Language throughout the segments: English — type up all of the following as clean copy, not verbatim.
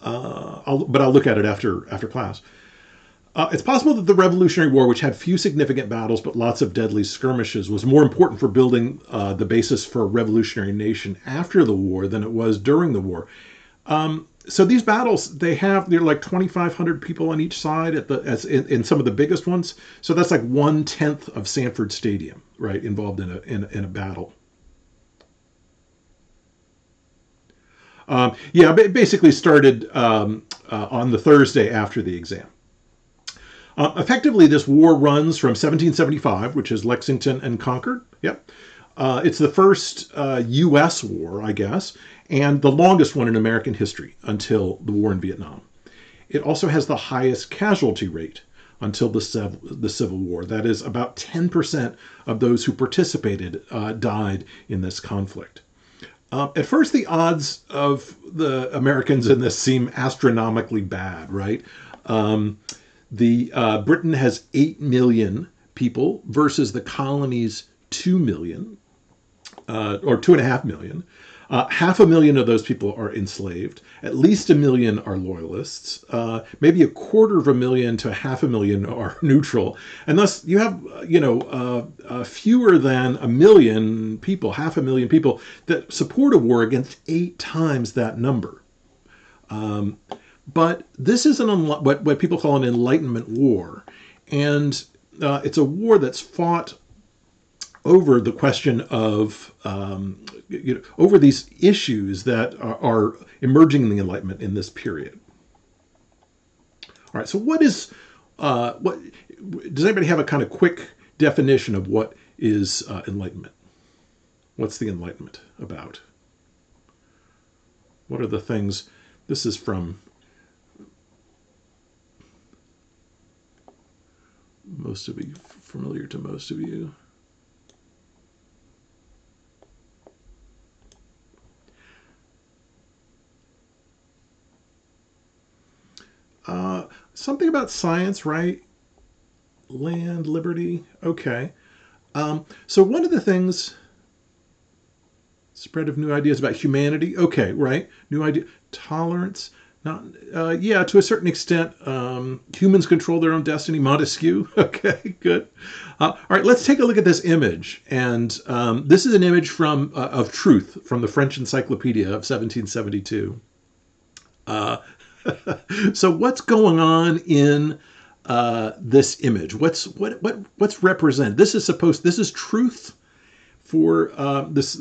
but I'll look at it after class. It's possible that the Revolutionary War, which had few significant battles but lots of deadly skirmishes, was more important for building the basis for a revolutionary nation after the war than it was during the war. So these battles, they're like 2,500 people on each side in some of the biggest ones. So that's like 1/10 of Sanford Stadium, right, involved in a battle. Yeah, basically started on the Thursday after the exam. Effectively, this war runs from 1775, which is Lexington and Concord. Yep. It's the first U.S. war, I guess, and the longest one in American history until the war in Vietnam. It also has the highest casualty rate until the Civil War. That is, about 10% of those who participated died in this conflict. At first, the odds of the Americans in this seem astronomically bad, right? The Britain has 8 million people versus the colonies 2 million, or 2.5 million. 500,000 of those people are enslaved. At least 1 million are loyalists. Maybe 250,000 to 500,000 are neutral. And thus, you have, fewer than 1 million people, 500,000 people that support a war against 8 times that number. But this is what people call an Enlightenment war, and it's a war that's fought over the question of over these issues that are emerging in the Enlightenment in this period. All right, so what does anybody have a kind of quick definition of what is Enlightenment? What's the Enlightenment about? What are the things? This is from most of you, familiar to most of you. Something about science, right? Land, liberty. Okay. So one of the things, spread of new ideas about humanity. Okay, right. New idea, tolerance. Not, yeah, to a certain extent, humans control their own destiny. Montesquieu. Okay, good. All right, let's take a look at this image. And this is an image of truth from the French Encyclopedia of 1772. So what's going on in this image? What's represented? This is truth for this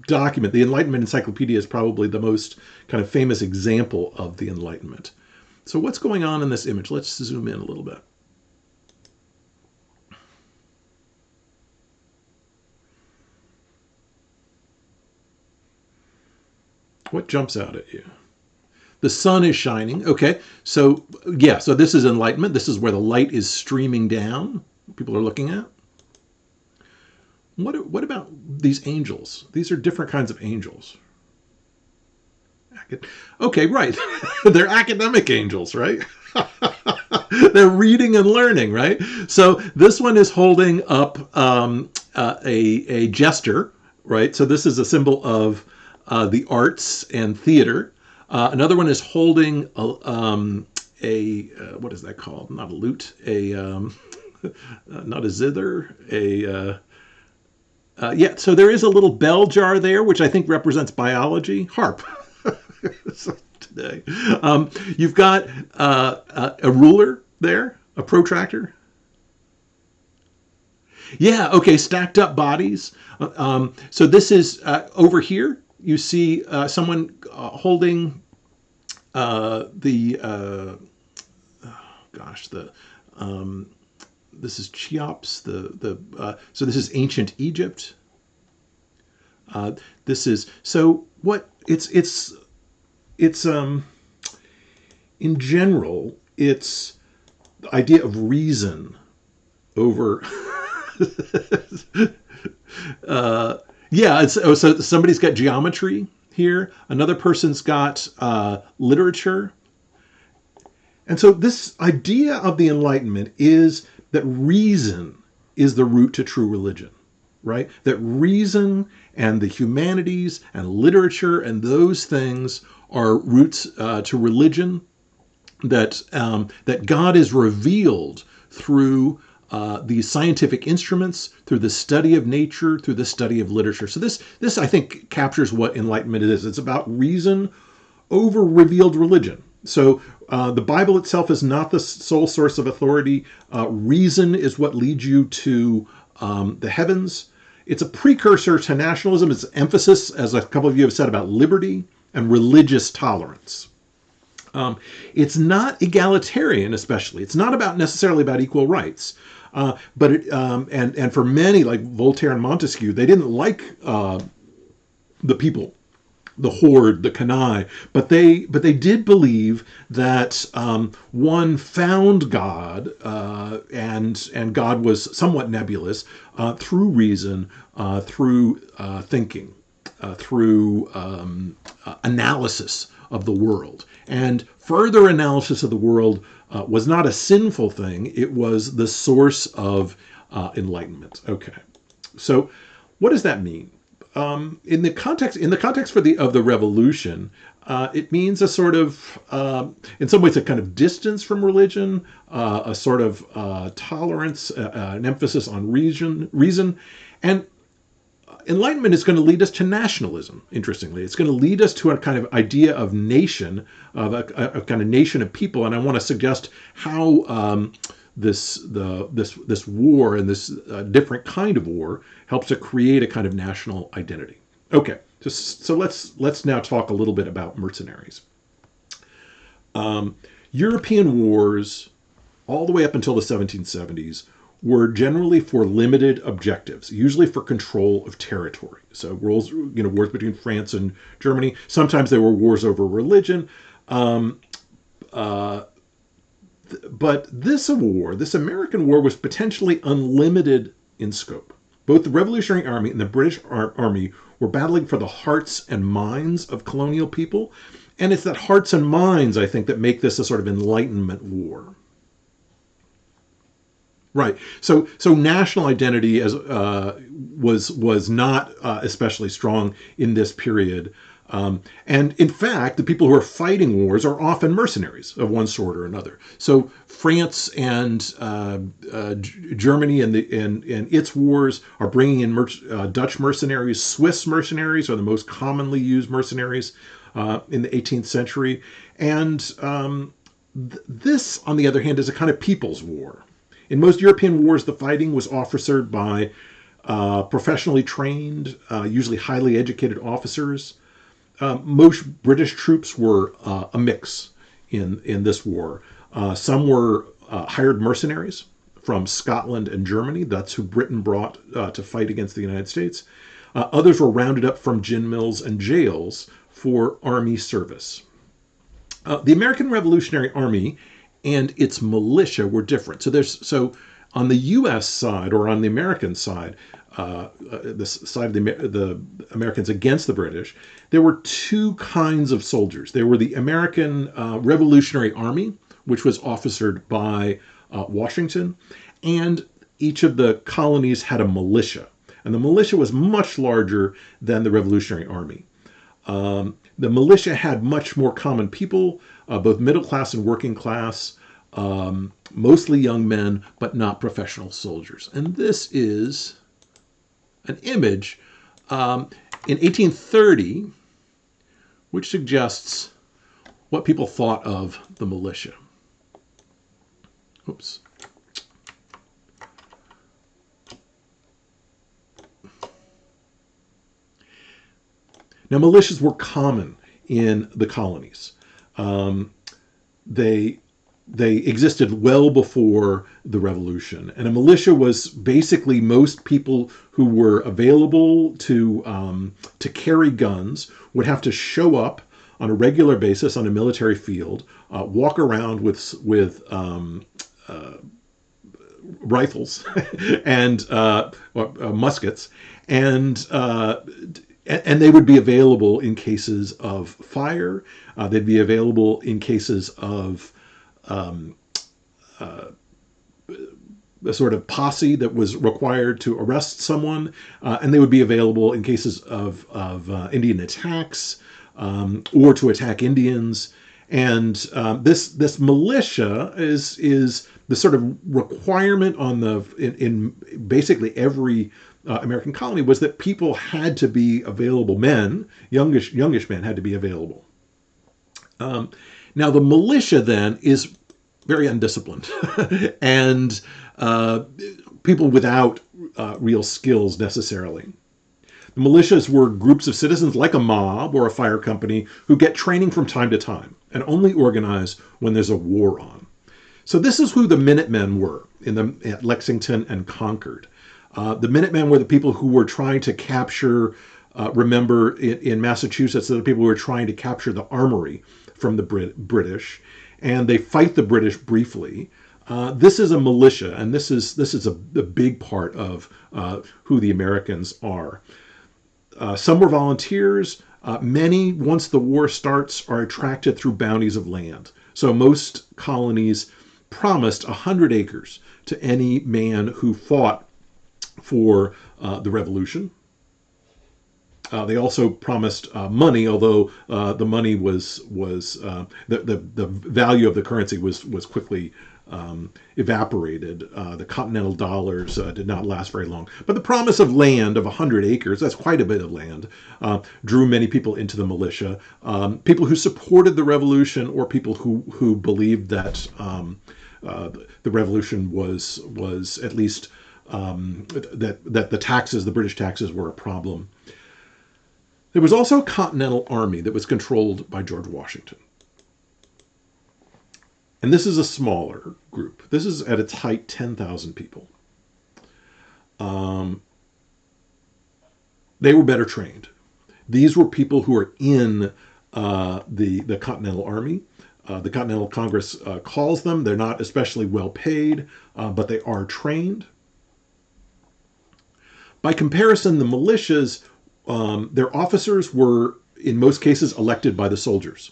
document. The Enlightenment Encyclopedia is probably the most kind of famous example of the Enlightenment. So what's going on in this image? Let's zoom in a little bit. What jumps out at you? The sun is shining. Okay, so yeah, so this is enlightenment. This is where the light is streaming down. People are looking at. What about these angels? These are different kinds of angels. Okay, right. They're academic angels, right? They're reading and learning, right? So this one is holding up a jester, right? So this is a symbol of the arts and theater. Another one is holding a what is that called? Not a lute, not a zither, yeah. So there is a little bell jar there, which I think represents biology. Harp. So today, you've got a ruler there, a protractor. Yeah. Okay. Stacked up bodies. So this is over here. You see someone holding the gosh, this is Cheops. So this is ancient Egypt. This is so what it's in general it's the idea of reason over. Yeah, so somebody's got geometry here. Another person's got literature. And so this idea of the Enlightenment is that reason is the route to true religion. right? That reason and the humanities and literature and those things are roots to religion, that God is revealed through these scientific instruments, through the study of nature, through the study of literature. So this I think captures what Enlightenment is. It's about reason over revealed religion. So the Bible itself is not the sole source of authority. Reason is what leads you to the heavens. It's a precursor to nationalism. It's emphasis, as a couple of you have said, about liberty and religious tolerance. It's not egalitarian, especially. It's not about necessarily about equal rights. But and for many, like Voltaire and Montesquieu, they didn't like the people, the horde, the canaille, but they did believe that one found God, and God was somewhat nebulous through reason, through thinking, through analysis of the world. And further analysis of the world was not a sinful thing. It was the source of enlightenment. Okay, so what does that mean? In the context of the revolution, it means a sort of, in some ways, a kind of distance from religion, a sort of tolerance, an emphasis on reason, and Enlightenment is going to lead us to nationalism. Interestingly, it's going to lead us to a kind of idea of nation, of a kind of nation of people, and I want to suggest how this war and this different kind of war helps to create a kind of national identity. Okay, so let's now talk a little bit about mercenaries. European wars, all the way up until the 1770s, were generally for limited objectives, usually for control of territory. So wars between France and Germany. Sometimes there were wars over religion. But this American war, was potentially unlimited in scope. Both the Revolutionary Army and the British Army were battling for the hearts and minds of colonial people. And it's that hearts and minds, I think, that make this a sort of Enlightenment war. Right. So national identity was not especially strong in this period. And in fact, the people who are fighting wars are often mercenaries of one sort or another. So France and Germany and its wars are bringing in Dutch mercenaries. Swiss mercenaries are the most commonly used mercenaries in the 18th century. And this, on the other hand, is a kind of people's war. In most European wars, the fighting was officered by professionally trained, usually highly educated officers. Most British troops were a mix in this war. Some were hired mercenaries from Scotland and Germany. That's who Britain brought to fight against the United States. Others were rounded up from gin mills and jails for army service. The American Revolutionary Army and its militia were different. So on the U.S. side, or on the American side, the side of the Americans against the British, there were two kinds of soldiers. There were the American Revolutionary Army, which was officered by Washington, and each of the colonies had a militia. And the militia was much larger than the Revolutionary Army. The militia had much more common people, both middle class and working class, mostly young men, but not professional soldiers. And this is an image in 1830, which suggests what people thought of the militia. Oops. Now, militias were common in the colonies. They existed well before the Revolution, and a militia was basically most people who were available to carry guns would have to show up on a regular basis on a military field, walk around with rifles and muskets, and they would be available in cases of fire. They'd be available in cases of a sort of posse that was required to arrest someone, and they would be available in cases of Indian attacks or to attack Indians. And this militia is the sort of requirement on in basically every American colony was that people had to be available. Men, youngish men, had to be available. Now the militia then is very undisciplined and people without real skills necessarily. The militias were groups of citizens like a mob or a fire company who get training from time to time and only organize when there's a war on. So this is who the Minutemen were at Lexington and Concord. The Minutemen were the people who were trying to capture, remember in Massachusetts, the people who were trying to capture the armory from the British, and they fight the British briefly. This is a militia, and this is a big part of who the Americans are. Some were volunteers. Many, once the war starts, are attracted through bounties of land. So most colonies promised 100 acres to any man who fought for the Revolution. They also promised money, although the money was the value of the currency was quickly evaporated. The continental dollars did not last very long. But the promise of land of 100 acres, that's quite a bit of land, drew many people into the militia. People who supported the revolution or people who believed that the revolution was at least that the British taxes were a problem. There was also a Continental Army that was controlled by George Washington. And this is a smaller group. This is at its height 10,000 people. They were better trained. These were people who were in the Continental Army. The Continental Congress calls them. They're not especially well paid, but they are trained. By comparison, the militias, their officers were, in most cases, elected by the soldiers.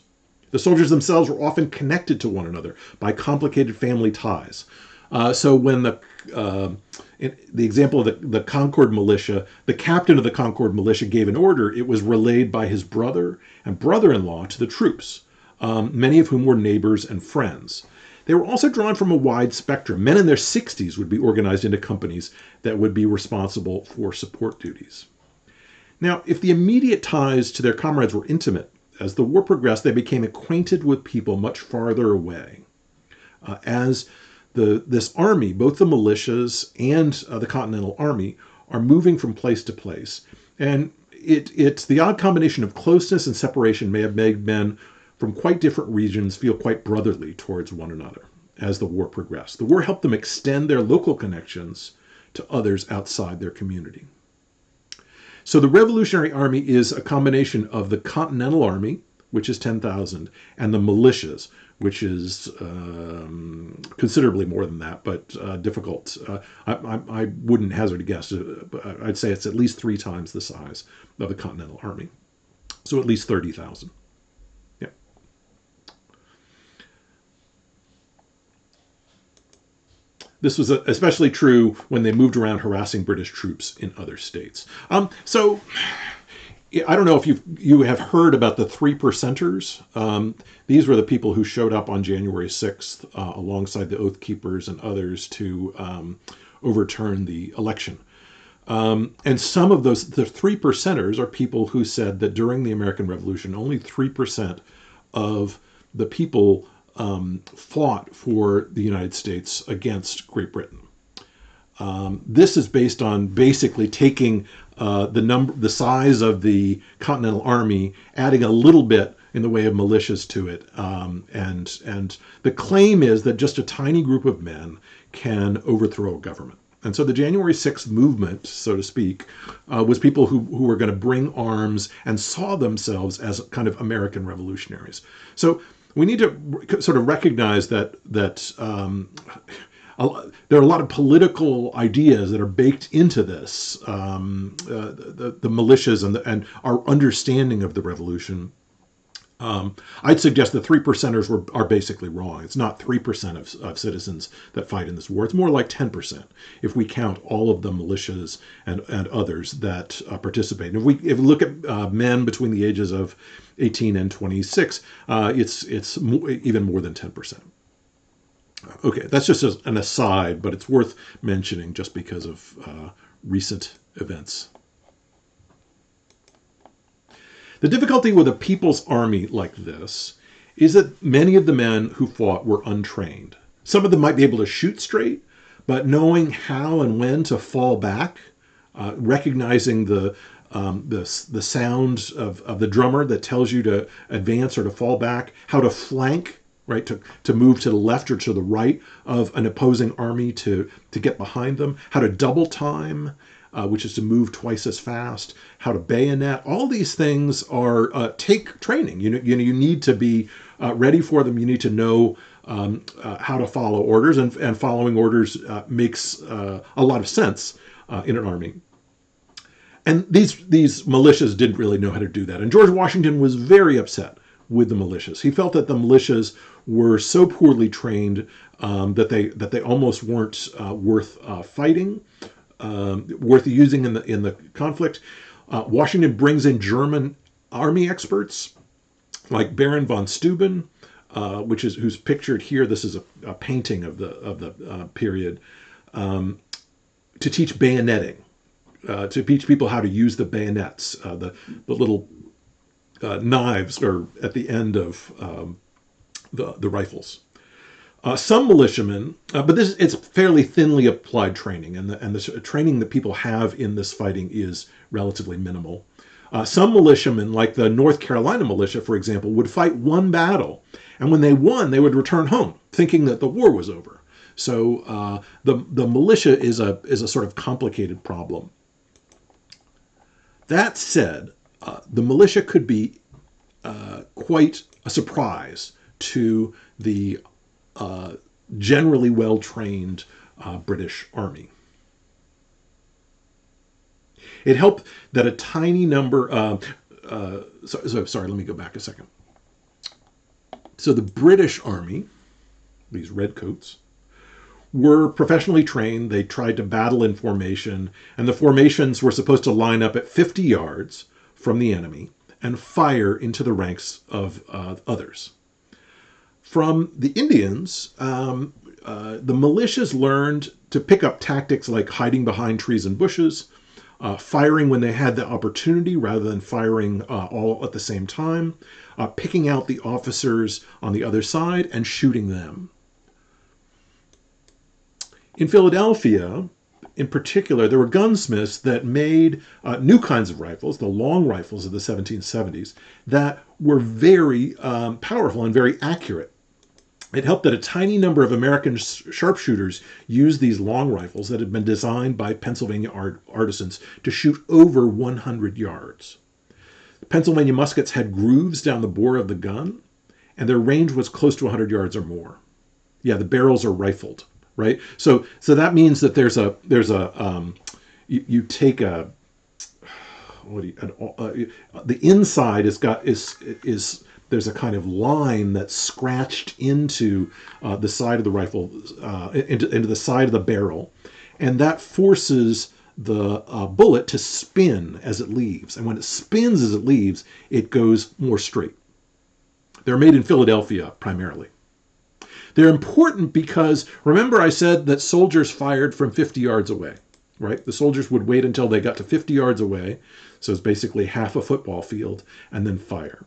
The soldiers themselves were often connected to one another by complicated family ties. So when the example of the Concord militia, the captain of the Concord militia gave an order, it was relayed by his brother and brother-in-law to the troops, many of whom were neighbors and friends. They were also drawn from a wide spectrum. Men in their 60s would be organized into companies that would be responsible for support duties. Now, if the immediate ties to their comrades were intimate, as the war progressed, they became acquainted with people much farther away. As this army, both the militias and the Continental Army, are moving from place to place. And it's the odd combination of closeness and separation may have made men from quite different regions feel quite brotherly towards one another as the war progressed. The war helped them extend their local connections to others outside their community. So the Revolutionary Army is a combination of the Continental Army, which is 10,000, and the militias, which is considerably more than that, but difficult. I wouldn't hazard a guess. I'd say it's at least 3 times the size of the Continental Army. So at least 30,000. Yeah. This was especially true when they moved around harassing British troops in other states. So I don't know if you have heard about the 3 percenters. These were the people who showed up on January 6th alongside the Oath Keepers and others to overturn the election. And some of those, the 3 percenters are people who said that during the American Revolution, only 3% of the people fought for the United States against Great Britain. This is based on basically taking the size of the Continental Army, adding a little bit in the way of militias to it, and the claim is that just a tiny group of men can overthrow a government. And so the January 6th movement, so to speak, was people who were going to bring arms and saw themselves as kind of American revolutionaries. So we need to sort of recognize that there are a lot of political ideas that are baked into this, the militias and our understanding of the revolution. I'd suggest the three percenters are basically wrong. It's not 3% of citizens that fight in this war. It's more like 10% if we count all of the militias and others that participate. And if we look at men between the ages of 18 and 26, it's even more than 10%. Okay, that's just an aside, but it's worth mentioning just because of recent events. The difficulty with a people's army like this is that many of the men who fought were untrained. Some of them might be able to shoot straight, but knowing how and when to fall back, recognizing the sound of the drummer that tells you to advance or to fall back, how to flank, right, to move to the left or to the right of an opposing army to get behind them, how to double time, which is to move twice as fast, how to bayonet. All these things are take training. You need to be ready for them. You need to know how to follow orders, and following orders makes a lot of sense in an army. And these militias didn't really know how to do that. And George Washington was very upset with the militias. He felt that the militias were so poorly trained that they almost weren't worth fighting. Worth using in the conflict. Washington brings in German army experts like Baron von Steuben, who's pictured here. This is a painting of the period, to teach bayoneting, to teach people how to use the bayonets, the little knives are at the end of the rifles. Some militiamen, but it's fairly thinly applied training, and the training that people have in this fighting is relatively minimal. Some militiamen, like the North Carolina militia, for example, would fight one battle, and when they won, they would return home, thinking that the war was over. So the militia is a sort of complicated problem. That said, the militia could be quite a surprise to the generally well-trained British army. It helped that a tiny number. Sorry, let me go back a second. So the British army, these redcoats, were professionally trained. They tried to battle in formation, and the formations were supposed to line up at 50 yards from the enemy and fire into the ranks of others. From the Indians, the militias learned to pick up tactics like hiding behind trees and bushes, firing when they had the opportunity rather than firing all at the same time, picking out the officers on the other side and shooting them. In Philadelphia, in particular, there were gunsmiths that made new kinds of rifles, the long rifles of the 1770s, that were very powerful and very accurate. It helped that a tiny number of American sharpshooters used these long rifles that had been designed by Pennsylvania artisans to shoot over 100 yards. The Pennsylvania muskets had grooves down the bore of the gun, and their range was close to 100 yards or more. Yeah, the barrels are rifled, right? So that means that you take a the inside is there's a kind of line that's scratched into the side of the rifle, into the side of the barrel, and that forces the bullet to spin as it leaves. And when it spins as it leaves, it goes more straight. They're made in Philadelphia primarily. They're important because, remember I said that soldiers fired from 50 yards away, right? The soldiers would wait until they got to 50 yards away, so it's basically half a football field, and then fire.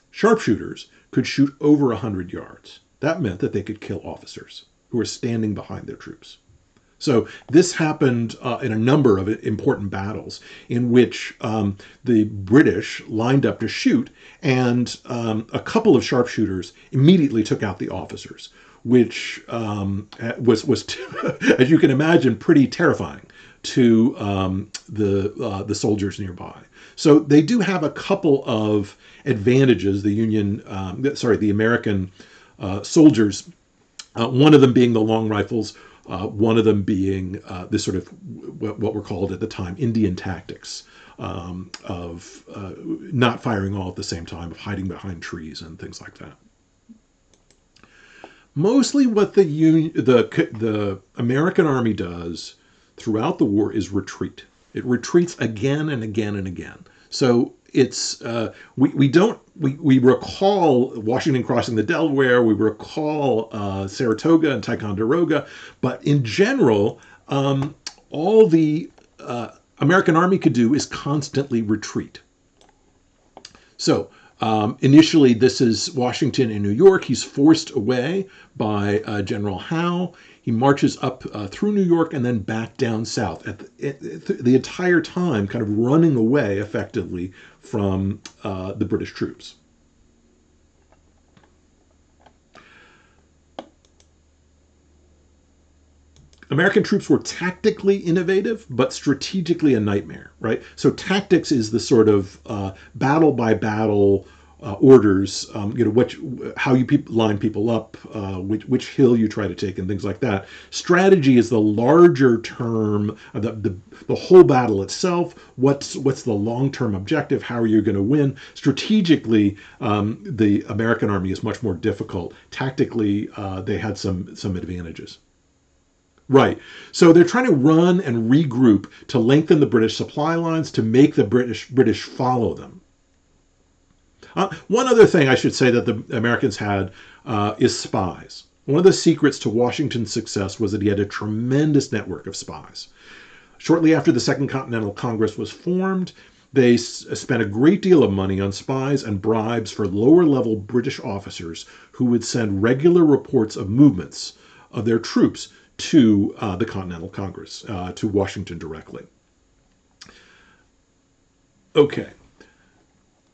Sharpshooters could shoot over 100 yards. That meant that they could kill officers who were standing behind their troops. So this happened in a number of important battles in which the British lined up to shoot, and a couple of sharpshooters immediately took out the officers, which was as you can imagine, pretty terrifying to the soldiers nearby. So they do have a couple of advantages. The American soldiers, one of them being the long rifles, one of them being this sort of what were called at the time Indian tactics, not firing all at the same time, of hiding behind trees and things like that. Mostly what the American army does throughout the war is retreat. It retreats again and again and again. So it's we recall Washington crossing the Delaware, we recall Saratoga and Ticonderoga, but in general, all the American army could do is constantly retreat. So initially, this is Washington in New York. He's forced away by General Howe. He marches up through New York and then back down south, the entire time kind of running away effectively from the British troops. American troops were tactically innovative, but strategically a nightmare, right? So tactics is the sort of battle by battle orders, how you line people up, which hill you try to take, and things like that. Strategy is the larger term, the whole battle itself. What's the long-term objective? How are you going to win? Strategically, the American army is much more difficult. Tactically, they had some advantages. Right. So they're trying to run and regroup to lengthen the British supply lines, to make the British follow them. One other thing I should say that the Americans had is spies. One of the secrets to Washington's success was that he had a tremendous network of spies. Shortly after the Second Continental Congress was formed, they spent a great deal of money on spies and bribes for lower-level British officers who would send regular reports of movements of their troops to the Continental Congress, to Washington directly. Okay.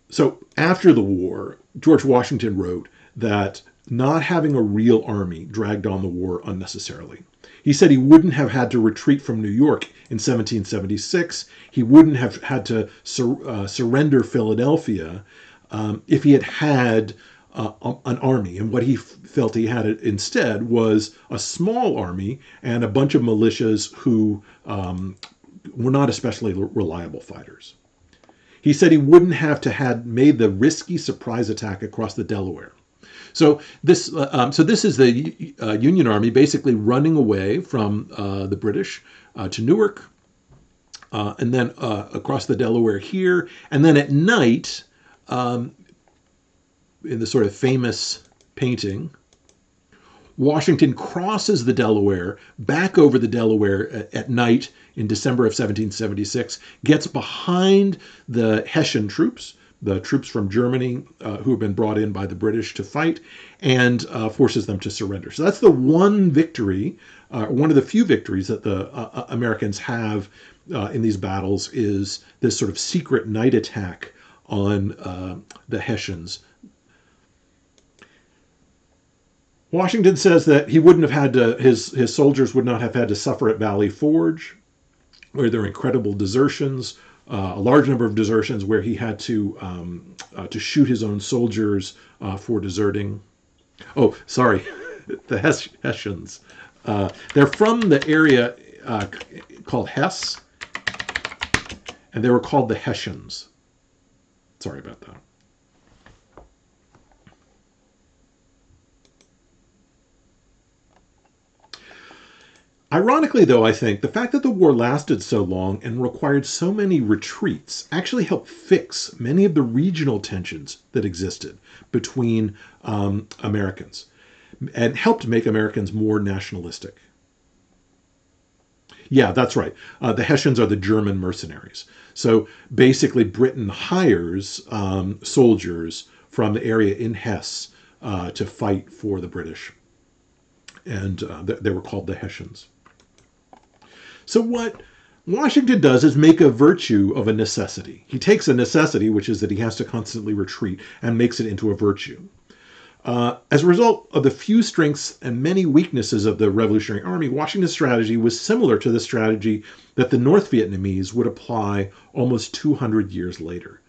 So after the war, George Washington wrote that not having a real army dragged on the war unnecessarily. He said he wouldn't have had to retreat from New York in 1776. He wouldn't have had to surrender Philadelphia if he had had an army. And what he felt he had instead was a small army and a bunch of militias who were not especially reliable fighters. He said he wouldn't have to had made the risky surprise attack across the Delaware. So this is the Union Army basically running away from the British to Newark, and then across the Delaware here, and then at night, in the sort of famous painting, Washington crosses the Delaware back over the Delaware at night in December of 1776, gets behind the Hessian troops, the troops from Germany who have been brought in by the British to fight, and forces them to surrender. So that's the one victory, one of the few victories that the Americans have in these battles, is this sort of secret night attack on the Hessians. Washington says that he wouldn't have had to, his soldiers would not have had to suffer at Valley Forge, where there were incredible desertions, a large number of desertions where he had to shoot his own soldiers for deserting. Oh, sorry, the Hessians. They're from the area called Hesse, and they were called the Hessians. Sorry about that. Ironically, though, I think the fact that the war lasted so long and required so many retreats actually helped fix many of the regional tensions that existed between Americans, and helped make Americans more nationalistic. Yeah, that's right. The Hessians are the German mercenaries. So basically, Britain hires soldiers from the area in Hesse to fight for the British. And they were called the Hessians. So what Washington does is make a virtue of a necessity. He takes a necessity, which is that he has to constantly retreat, and makes it into a virtue. As a result of the few strengths and many weaknesses of the Revolutionary Army, Washington's strategy was similar to the strategy that the North Vietnamese would apply almost 200 years later.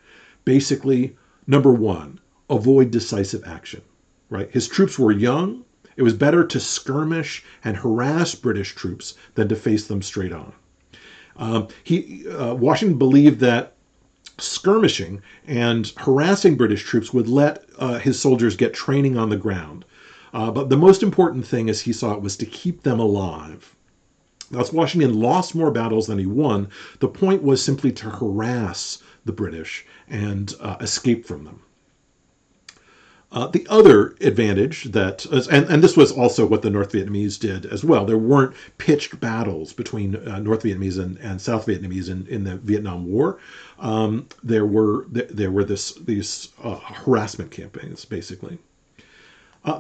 Basically, number one, avoid decisive action. Right? His troops were young. It was better to skirmish and harass British troops than to face them straight on. Washington believed that skirmishing and harassing British troops would let his soldiers get training on the ground. But the most important thing, as he saw it, was to keep them alive. Thus, Washington lost more battles than he won. The point was simply to harass the British and escape from them. The other advantage that, and this was also what the North Vietnamese did as well, there weren't pitched battles between North Vietnamese and South Vietnamese in the Vietnam War. There were these harassment campaigns, basically.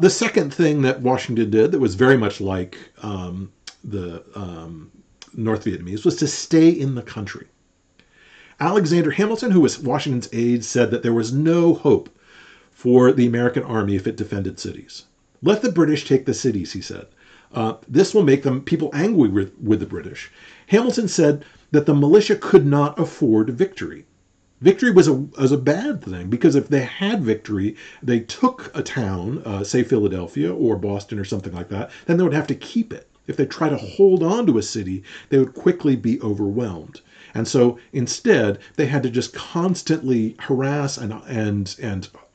The second thing that Washington did that was very much like the North Vietnamese was to stay in the country. Alexander Hamilton, who was Washington's aide, said that there was no hope for the American army if it defended cities. Let the British take the cities, he said. This will make people angry with the British. Hamilton said that the militia could not afford victory. Victory was a bad thing, because if they had victory, they took a town, say Philadelphia or Boston or something like that, then they would have to keep it. If they try to hold on to a city, they would quickly be overwhelmed. And so instead, they had to just constantly harass and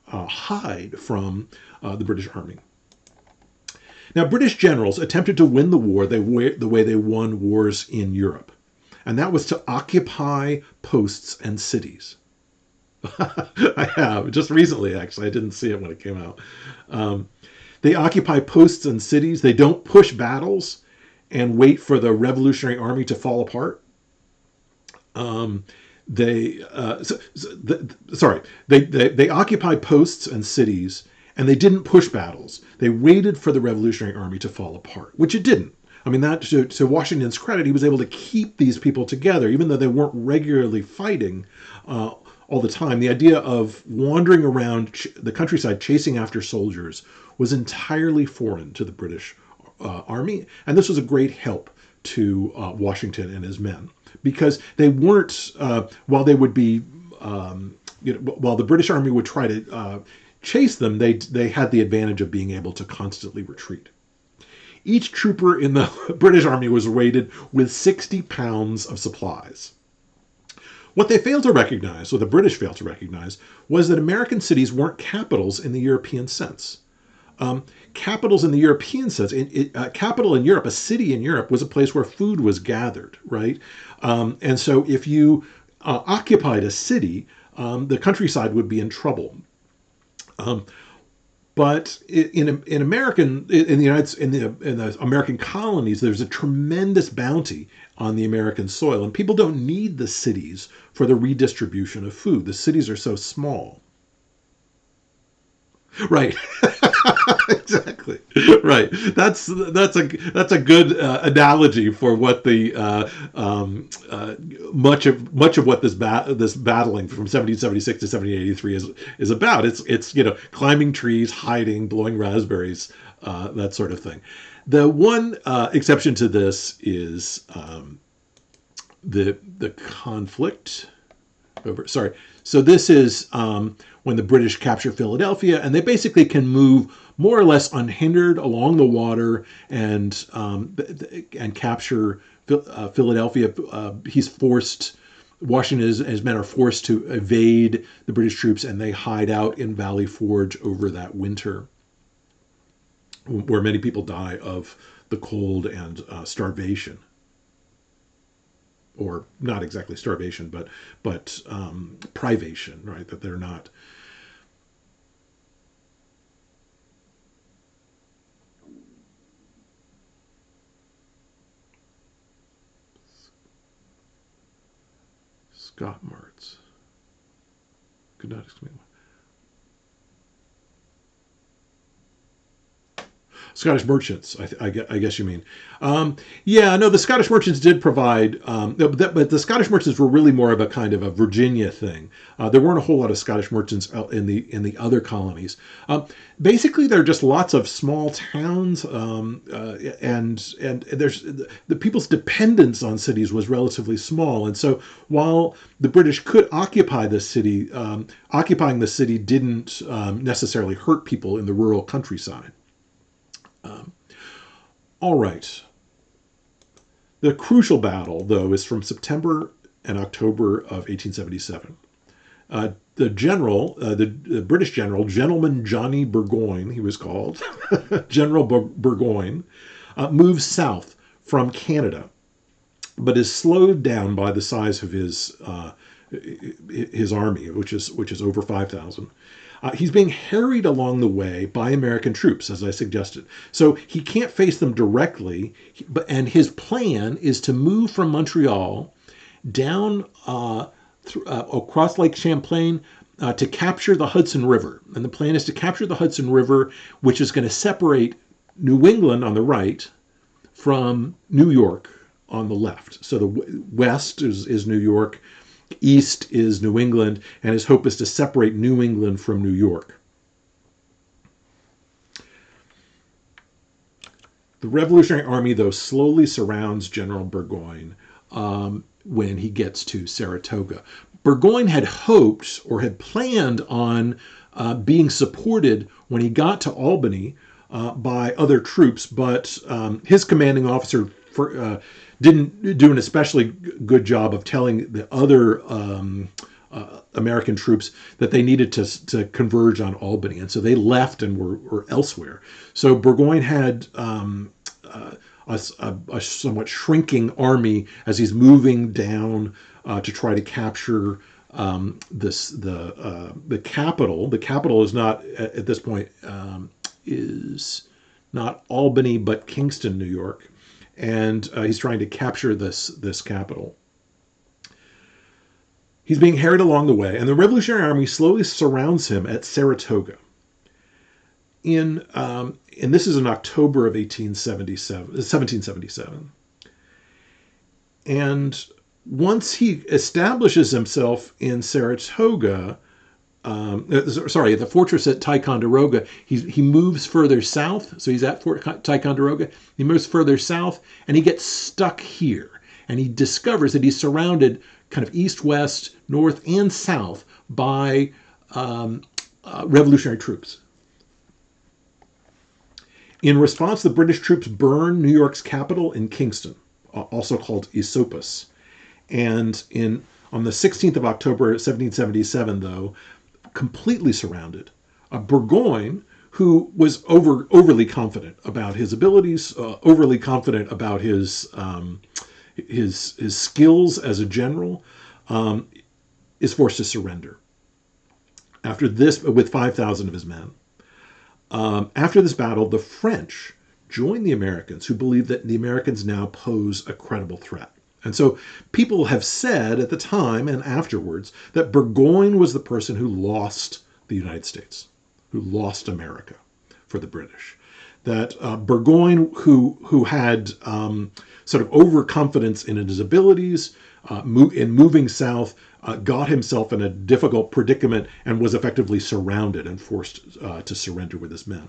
hide from the British army. Now, British generals attempted to win the war the way they won wars in Europe, and that was to occupy posts and cities. I have, just recently, actually. I didn't see it when it came out. They occupy posts and cities. They don't push battles and wait for the Revolutionary Army to fall apart. They occupied posts and cities, and they didn't push battles. They waited for the Revolutionary Army to fall apart, which it didn't. I mean, that to Washington's credit, he was able to keep these people together, even though they weren't regularly fighting all the time. The idea of wandering around the countryside chasing after soldiers was entirely foreign to the British army, and this was a great help to Washington and his men, because they weren't, while they would be, while the British army would try to chase them, they had the advantage of being able to constantly retreat. Each trooper in the British army was rated with 60 pounds of supplies. What they failed to recognize, or the British failed to recognize, was that American cities weren't capitals in the European sense. Capitals in the European sense, capital in Europe, a city in Europe, was a place where food was gathered, right? And so if you occupied a city, the countryside would be in trouble. But in the American colonies, there's a tremendous bounty on the American soil, and people don't need the cities for the redistribution of food. The cities are so small. Right. Exactly. Right. That's a good analogy for what the much of what this battling from 1776 to 1783 is about. It's climbing trees, hiding, blowing raspberries, that sort of thing. The one exception to this is the conflict over. Sorry. So this is when the British capture Philadelphia, and they basically can move more or less unhindered along the water and capture Philadelphia. Washington and his men are forced to evade the British troops, and they hide out in Valley Forge over that winter, where many people die of the cold and starvation. Or not exactly starvation, but privation, right? That they're not. Scott Martz could not explain. Scottish merchants, I guess you mean. Yeah, no, the Scottish merchants did provide, but the Scottish merchants were really more of a kind of a Virginia thing. There weren't a whole lot of Scottish merchants in the other colonies. Basically, there are just lots of small towns, and there's the people's dependence on cities was relatively small, and so while the British could occupy the city, occupying the city didn't necessarily hurt people in the rural countryside. All right. The crucial battle, though, is from September and October of 1877. the general, the British general, Gentleman Johnny Burgoyne, he was called, General Burgoyne, moves south from Canada, but is slowed down by the size of his army, which is over 5,000. He's being harried along the way by American troops, as I suggested. So he can't face them directly, and his plan is to move from Montreal down across Lake Champlain to capture the Hudson River. And the plan is to capture the Hudson River, which is going to separate New England on the right from New York on the left. So the west is New York, east is New England, and his hope is to separate New England from New York. The Revolutionary Army, though, slowly surrounds General Burgoyne when he gets to Saratoga. Burgoyne had hoped or had planned on being supported when he got to Albany by other troops, but his commanding officer didn't do an especially good job of telling the other American troops that they needed to converge on Albany, and so they left and were elsewhere. So Burgoyne had a somewhat shrinking army as he's moving down to try to capture the capital. The capital is not at this point is not Albany but Kingston, New York, and he's trying to capture this capital. He's being harried along the way, and the Revolutionary Army slowly surrounds him at Saratoga. And this is in October of 1777. And once he establishes himself in Saratoga, at the fortress at Ticonderoga, he moves further south. So he's at Fort Ticonderoga. He moves further south, and he gets stuck here. And he discovers that he's surrounded kind of east, west, north, and south by revolutionary troops. In response, the British troops burn New York's capital in Kingston, also called Esopus. And on the 16th of October, 1777, though, completely surrounded, Burgoyne, who was overly confident about his abilities, overly confident about his skills as a general, is forced to surrender. After this, with 5,000 of his men. After this battle, the French joined the Americans, who believed that the Americans now pose a credible threat. And so people have said at the time and afterwards that Burgoyne was the person who lost the United States, who lost America for the British. That Burgoyne, who had sort of overconfidence in his abilities in moving south, got himself in a difficult predicament and was effectively surrounded and forced to surrender with his men.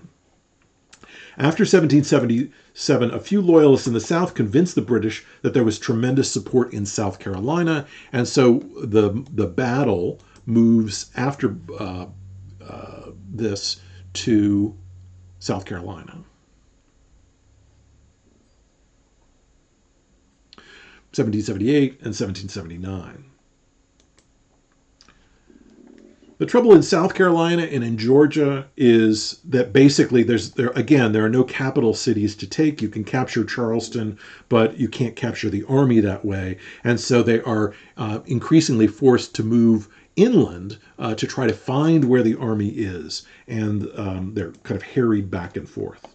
After 1777, a few loyalists in the South convinced the British that there was tremendous support in South Carolina, and so the battle moves after this to South Carolina. 1778 and 1779. The trouble in South Carolina and in Georgia is that basically there are no capital cities to take. You can capture Charleston, but you can't capture the army that way. And so they are increasingly forced to move inland to try to find where the army is. And they're kind of harried back and forth.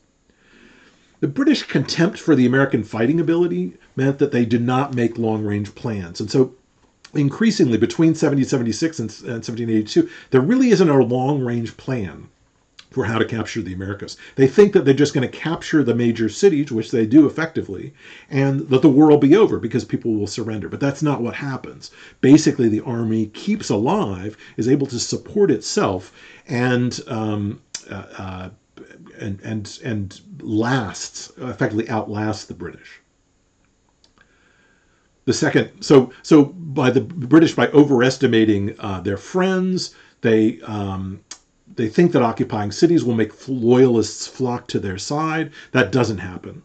The British contempt for the American fighting ability meant that they did not make long-range plans. And so increasingly between 1776 and 1782, there really isn't a long-range plan for how to capture the Americas. They think that they're just going to capture the major cities, which they do effectively, and that the war will be over because people will surrender. But that's not what happens. Basically, the army keeps alive, is able to support itself, and outlasts the British. The second, so by the British, by overestimating their friends, they think that occupying cities will make loyalists flock to their side. That doesn't happen.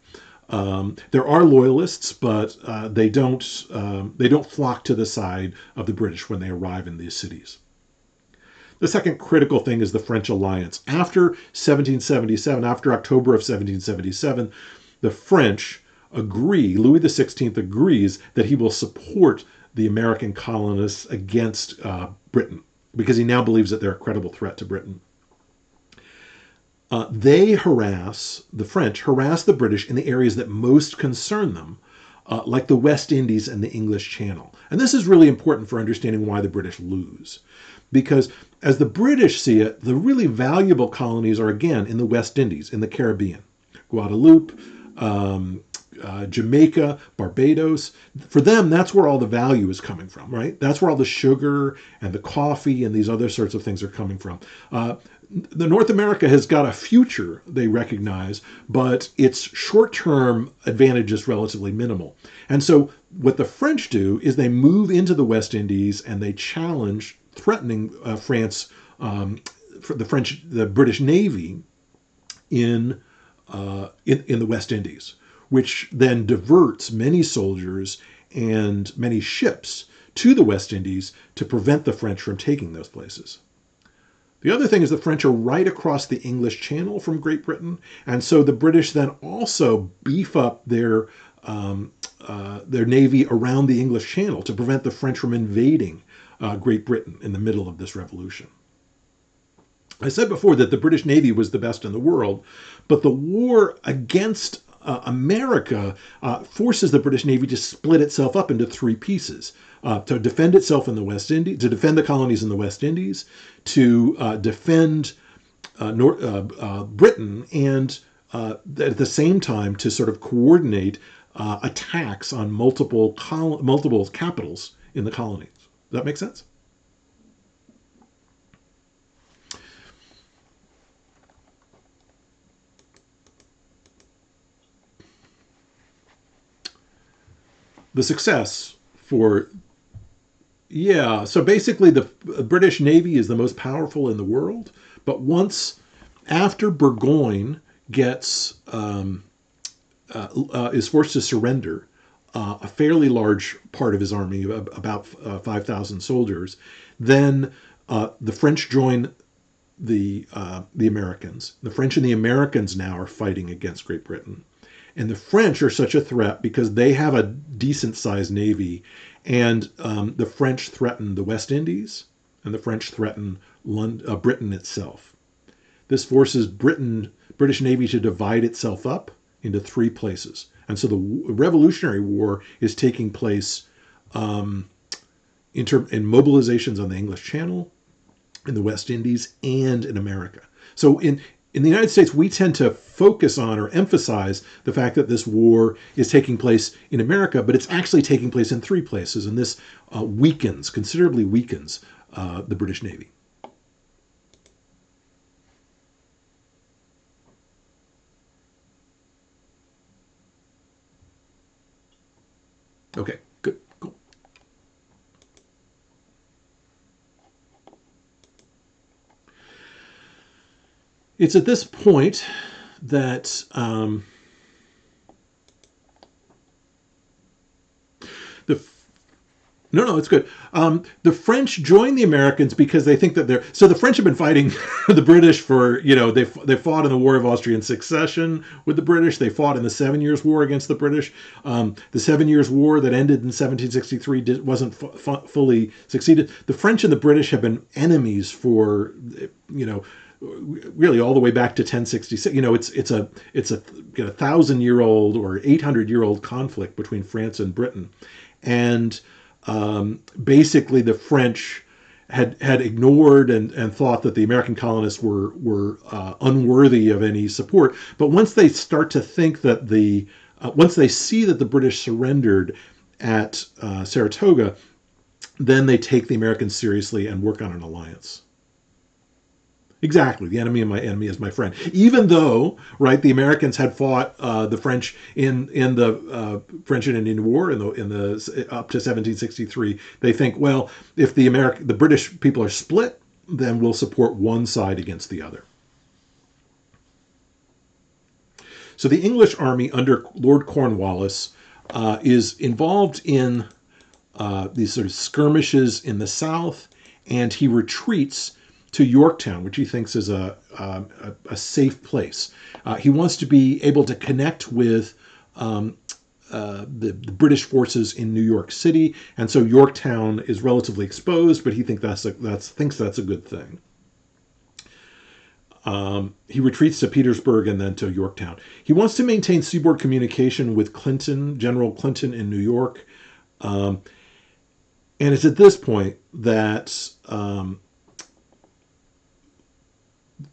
There are loyalists, but they don't flock to the side of the British when they arrive in these cities. The second critical thing is the French alliance. After 1777, after October of 1777, the French agree, Louis XVI agrees that he will support the American colonists against Britain because he now believes that they're a credible threat to Britain. The French harass the British in the areas that most concern them, like the West Indies and the English Channel. And this is really important for understanding why the British lose. Because as the British see it, the really valuable colonies are again in the West Indies, in the Caribbean, Guadeloupe, Jamaica, Barbados. For them, that's where all the value is coming from, right? That's where all the sugar and the coffee and these other sorts of things are coming from. The North America has got a future, they recognize, but its short-term advantage is relatively minimal. And so what the French do is they move into the West Indies and they challenge, threatening France, the British Navy in the West Indies, which then diverts many soldiers and many ships to the West Indies to prevent the French from taking those places. The other thing is the French are right across the English Channel from Great Britain, and so the British then also beef up their navy around the English Channel to prevent the French from invading Great Britain in the middle of this revolution. I said before that the British Navy was the best in the world, but the war against America forces the British Navy to split itself up into three pieces. To defend itself in the West Indies, to defend the colonies in the West Indies, to defend Britain, and at the same time to sort of coordinate attacks on multiple capitals in the colonies. Does that make sense? The success for so basically the British Navy is the most powerful in the world, but after Burgoyne is forced to surrender a fairly large part of his army, about 5,000 soldiers, then the French join the Americans. The French and the Americans now are fighting against Great Britain. And the French are such a threat because they have a decent-sized navy, and the French threaten the West Indies, and the French threaten Britain itself. This forces British Navy to divide itself up into three places. And so the Revolutionary War is taking place in mobilizations on the English Channel, in the West Indies, and in America. So in the United States, we tend to focus on or emphasize the fact that this war is taking place in America, but it's actually taking place in three places, and this considerably weakens the British Navy. Okay, good, cool. It's at this point that it's good. The French join the Americans because they think that the French have been fighting the British for, they fought in the War of Austrian Succession with the British. They fought in the 7 Years' War against the British. The 7 Years' War that ended in 1763 wasn't fully succeeded. The French and the British have been enemies for, really all the way back to 1066. It's a 1,000-year-old or 800-year-old conflict between France and Britain, and basically the French had ignored and thought that the American colonists were unworthy of any support. But once they start to think that once they see that the British surrendered at Saratoga, then they take the Americans seriously and work on an alliance. Exactly. The enemy of my enemy is my friend. Even though, right, the Americans had fought the French in the French and Indian War in the up to 1763, they think, well, if the British people are split, then we'll support one side against the other. So the English army under Lord Cornwallis is involved in these sort of skirmishes in the south, and he retreats to Yorktown, which he thinks is a safe place. He wants to be able to connect with the British forces in New York City, and so Yorktown is relatively exposed, but he thinks that's a good thing. He retreats to Petersburg and then to Yorktown. He wants to maintain seaboard communication with General Clinton in New York. And it's at this point that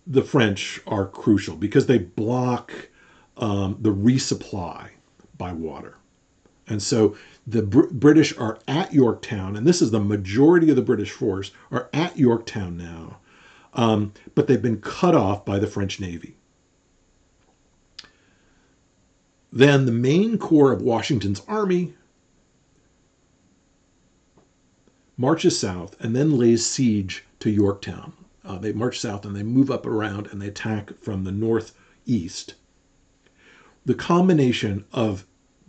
the French are crucial because they block the resupply by water. And so the British are at Yorktown, and this is the majority of the British force are at Yorktown now. But they've been cut off by the French Navy. Then the main corps of Washington's army marches south and then lays siege to Yorktown. They march south and they move up around and they attack from the northeast. The combination of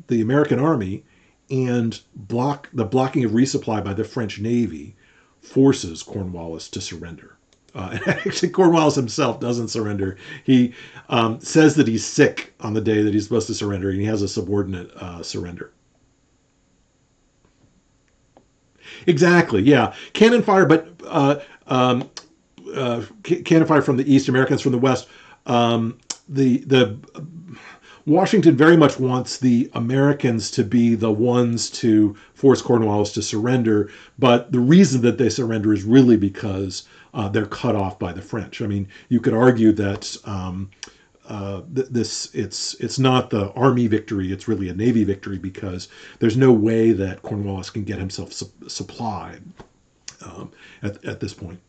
the American army and the blocking of resupply by the French Navy forces Cornwallis to surrender. And actually, Cornwallis himself doesn't surrender. He says that he's sick on the day that he's supposed to surrender, and he has a subordinate surrender. Exactly, yeah. Cannon fire, but cannon fire from the east, Americans from the west. The Washington very much wants the Americans to be the ones to force Cornwallis to surrender, but the reason that they surrender is really because they're cut off by the French. I mean, you could argue that it's not the army victory; it's really a navy victory because there's no way that Cornwallis can get himself supplied at this point.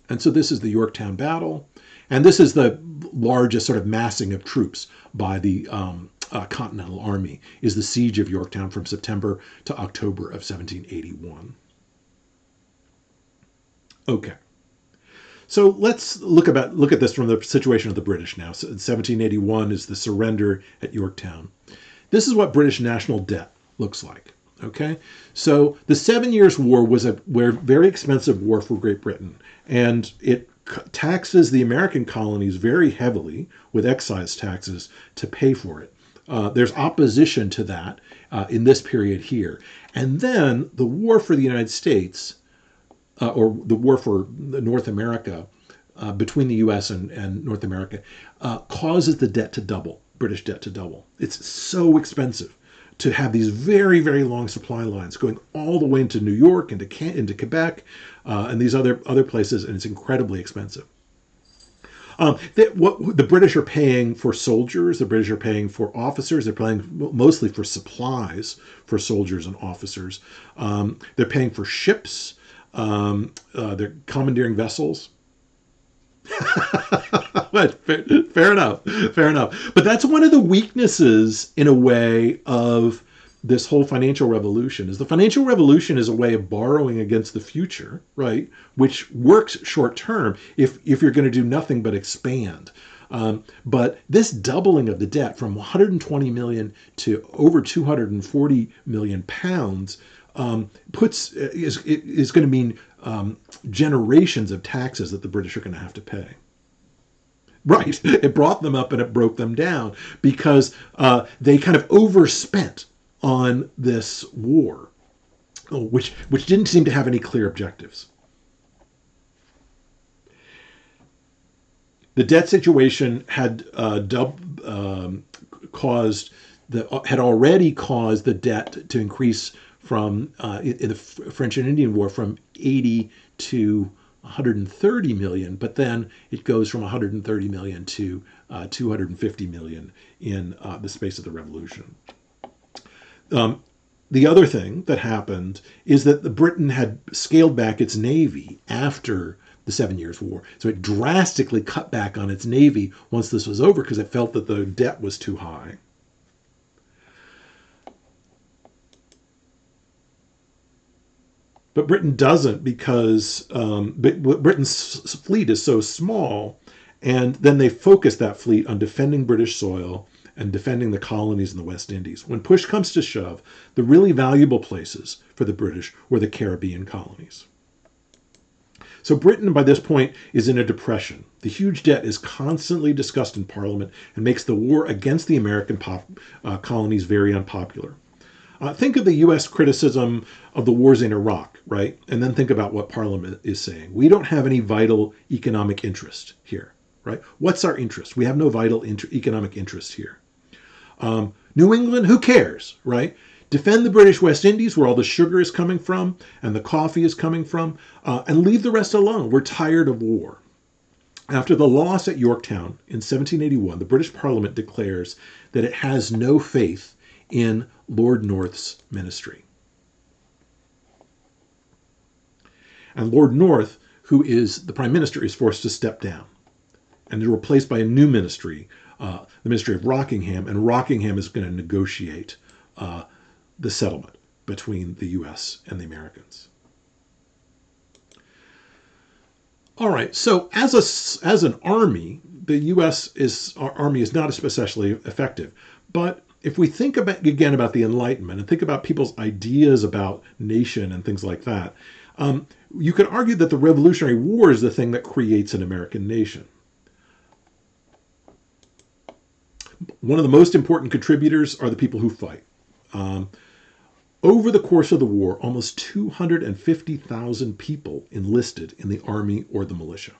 And so this is the Yorktown battle. And this is the largest sort of massing of troops by the Continental Army, is the siege of Yorktown from September to October of 1781. Okay. So let's look at this from the situation of the British now. So 1781 is the surrender at Yorktown. This is what British national debt looks like. Okay, so the 7 Years' War was a very expensive war for Great Britain, and it taxes the American colonies very heavily with excise taxes to pay for it. There's opposition to that in this period here. And then the war for the United States, or the war for North America, between the U.S. and North America, causes the debt to double, British debt to double. It's so expensive to have these very, very long supply lines going all the way into New York, into Quebec, and these other places, and it's incredibly expensive. What the British are paying for soldiers, the British are paying for officers, they're paying mostly for supplies for soldiers and officers. They're paying for ships, they're commandeering vessels. But fair enough. But that's one of the weaknesses, in a way, of this whole financial revolution. Is the financial revolution is a way of borrowing against the future, right? Which works short term if you're going to do nothing but expand. But this doubling of the debt from 120 million to over 240 million pounds is going to mean generations of taxes that the British are going to have to pay. Right. It brought them up and it broke them down because they kind of overspent on this war, which didn't seem to have any clear objectives. The debt situation had already caused the debt to increase from in the French and Indian War from 80 to 130 million, but then it goes from 130 million to 250 million in the space of the Revolution. The other thing that happened is that Britain had scaled back its navy after the 7 Years' War. So it drastically cut back on its navy once this was over because it felt that the debt was too high. But Britain doesn't because Britain's fleet is so small, and then they focus that fleet on defending British soil and defending the colonies in the West Indies. When push comes to shove, the really valuable places for the British were the Caribbean colonies. So Britain, by this point, is in a depression. The huge debt is constantly discussed in Parliament and makes the war against the American colonies very unpopular. Think of the U.S. criticism of the wars in Iraq, right? And then think about what Parliament is saying. We don't have any vital economic interest here, right? What's our interest? We have no vital economic interest here. New England, who cares, right? Defend the British West Indies, where all the sugar is coming from and the coffee is coming from, and leave the rest alone. We're tired of war. After the loss at Yorktown in 1781, the British Parliament declares that it has no faith in Lord North's ministry. And Lord North, who is the Prime Minister, is forced to step down and is replaced by a new ministry, the Ministry of Rockingham, and Rockingham is going to negotiate the settlement between the U.S. and the Americans. All right, so as an army, the U.S. army is not especially effective. But if we think about the Enlightenment and think about people's ideas about nation and things like that, you could argue that the Revolutionary War is the thing that creates an American nation. One of the most important contributors are the people who fight. Over the course of the war, almost 250,000 people enlisted in the army or the militia.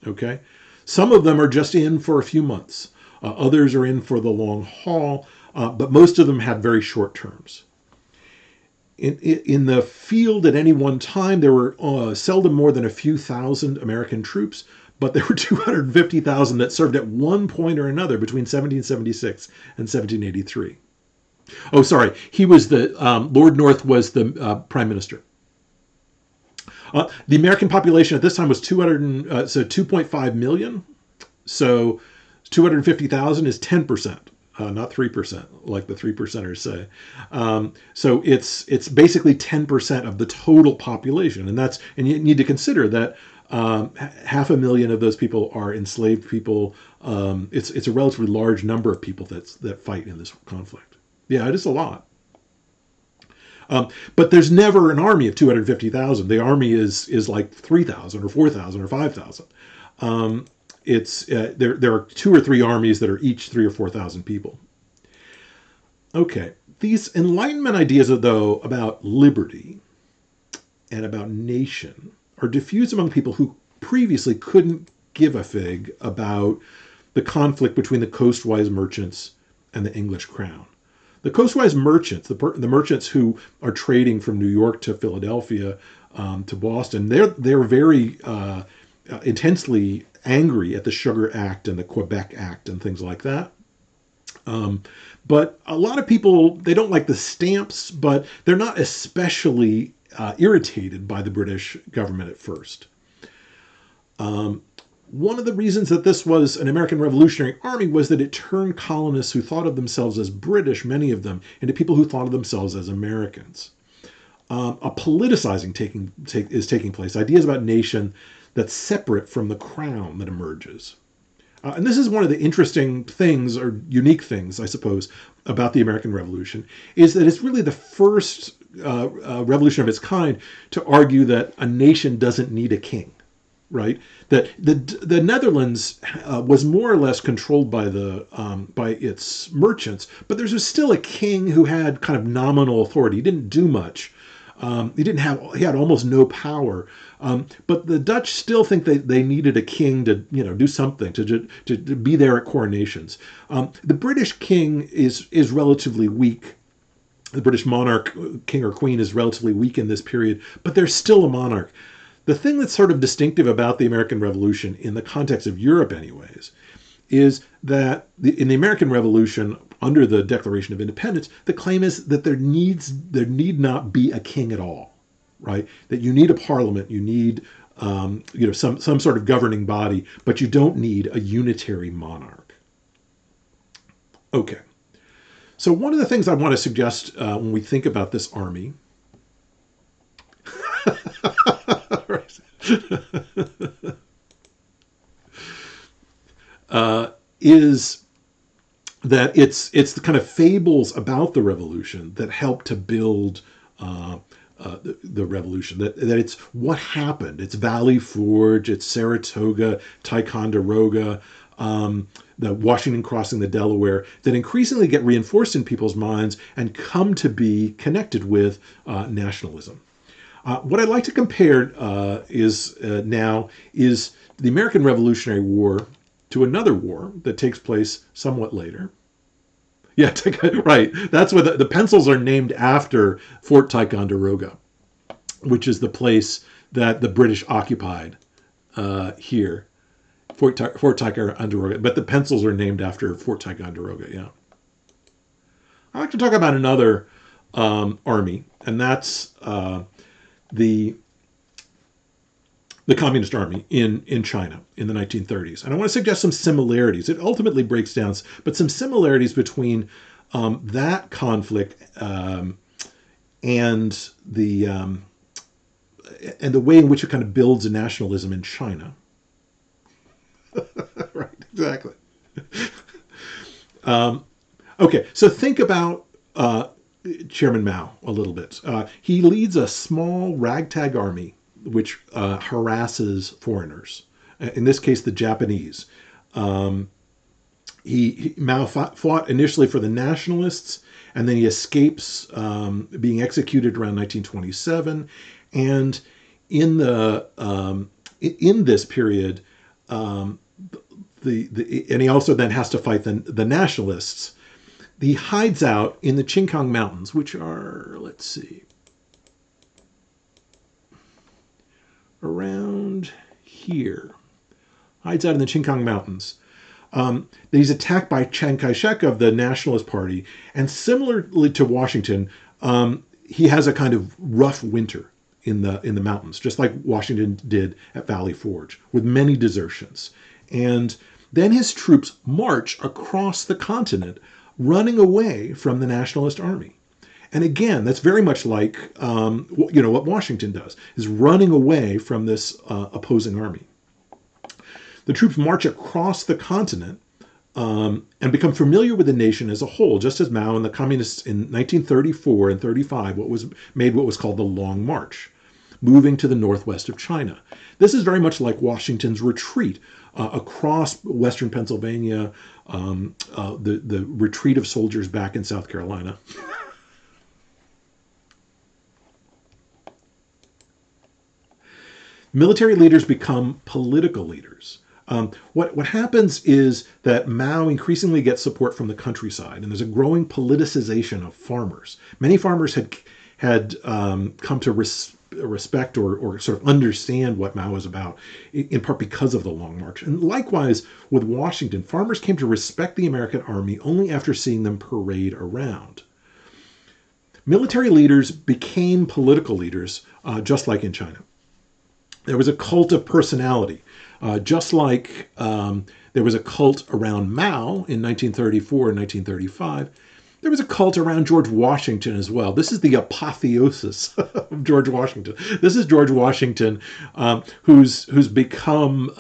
Okay? Some of them are just in for a few months. Others are in for the long haul, but most of them had very short terms. In the field at any one time, there were seldom more than a few thousand American troops, but there were 250,000 that served at one point or another between 1776 and 1783. Oh, sorry. He was Lord North was the Prime Minister. The American population at this time was 2.5 million. So 250,000 is 10%, not 3%, like the 3%ers say. So it's basically 10% of the total population, and you need to consider that 500,000 of those people are enslaved people. It's a relatively large number of people that fight in this conflict. Yeah, it is a lot. But there's never an army of 250,000. The army is like 3,000 or 4,000 or 5,000. There are two or three armies that are each 3,000 or 4,000 people. Okay, these Enlightenment ideas, though, about liberty and about nation are diffused among people who previously couldn't give a fig about the conflict between the coastwise merchants and the English crown. The coastwise merchants, the merchants who are trading from New York to Philadelphia to Boston, they're very intensely angry at the Sugar Act and the Quebec Act and things like that. But a lot of people, they don't like the stamps, but they're not especially irritated by the British government at first. One of the reasons that this was an American Revolutionary Army was that it turned colonists who thought of themselves as British, many of them, into people who thought of themselves as Americans. A politicizing is taking place. Ideas about nation that's separate from the crown that emerges. And this is one of the interesting things, or unique things, I suppose, about the American Revolution, is that it's really the first revolution of its kind to argue that a nation doesn't need a king. Right, that the Netherlands was more or less controlled by its merchants, but there was still a king who had kind of nominal authority. He didn't do much. He had almost no power. But the Dutch still think they needed a king to do something, to be there at coronations. The British king is relatively weak. The British monarch, king or queen, is relatively weak in this period, but there's still a monarch. The thing that's sort of distinctive about the American Revolution, in the context of Europe anyways, is that in the American Revolution, under the Declaration of Independence, the claim is that there need not be a king at all, right? That you need a parliament, you need some sort of governing body, but you don't need a unitary monarch. Okay, so one of the things I want to suggest when we think about this army is that it's the kind of fables about the revolution that help to build the revolution. That it's what happened. It's Valley Forge. It's Saratoga, Ticonderoga, the Washington crossing the Delaware, that increasingly get reinforced in people's minds and come to be connected with nationalism. What I'd like to compare is the American Revolutionary War to another war that takes place somewhat later. Yeah, right. That's what the pencils are named after Fort Ticonderoga, which is the place that the British occupied here. Fort Ticonderoga, but the pencils are named after Fort Ticonderoga. Yeah. I'd like to talk about another army, and that's the Communist Army in China in the 1930s. And I want to suggest some similarities. It ultimately breaks down, but some similarities between that conflict and the way in which it kind of builds a nationalism in China. Right, exactly. Okay, so think about Chairman Mao a little bit. He leads a small ragtag army which harasses foreigners, in this case the Japanese. Mao fought initially for the nationalists, and then he escapes being executed around 1927. And in this period, and he also then has to fight the nationalists. He hides out in the Qingkang Mountains, which are, let's see, around here. Hides out in the Qingkang Mountains. He's attacked by Chiang Kai-shek of the Nationalist Party, and similarly to Washington, he has a kind of rough winter in the mountains, just like Washington did at Valley Forge, with many desertions. And then his troops march across the continent, running away from the Nationalist Army. And again, that's very much like what Washington does, is running away from this opposing army. The troops march across the continent and become familiar with the nation as a whole, just as Mao and the communists in 1934 and 35 what was called the Long March, moving to the northwest of China. This is very much like Washington's retreat across western Pennsylvania, the retreat of soldiers back in South Carolina. Military leaders become political leaders. What happens is that Mao increasingly gets support from the countryside, and there's a growing politicization of farmers. Many farmers had come to respect or sort of understand what Mao was about, in part because of the Long March. And likewise with Washington, farmers came to respect the American army only after seeing them parade around. Military leaders became political leaders, just like in China. There was a cult of personality, just like there was a cult around Mao in 1934 and 1935. There was a cult around George Washington as well. This is the apotheosis of George Washington. This is George Washington, who's become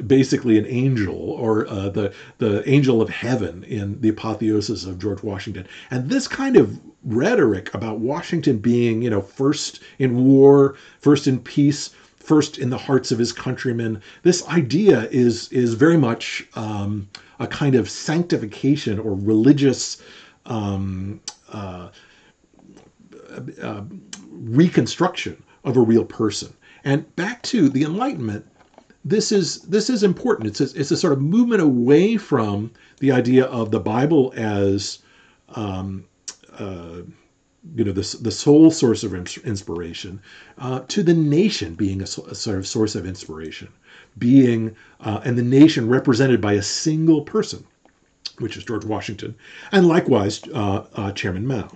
basically an angel, or the angel of heaven in the apotheosis of George Washington. And this kind of rhetoric about Washington being, first in war, first in peace, first in the hearts of his countrymen. This idea is very much a kind of sanctification or religious reconstruction of a real person. And back to the Enlightenment, this is important. It's a sort of movement away from the idea of the Bible as the sole source of inspiration, to the nation being a sort of source of inspiration, and the nation represented by a single person, which is George Washington, and likewise Chairman Mao.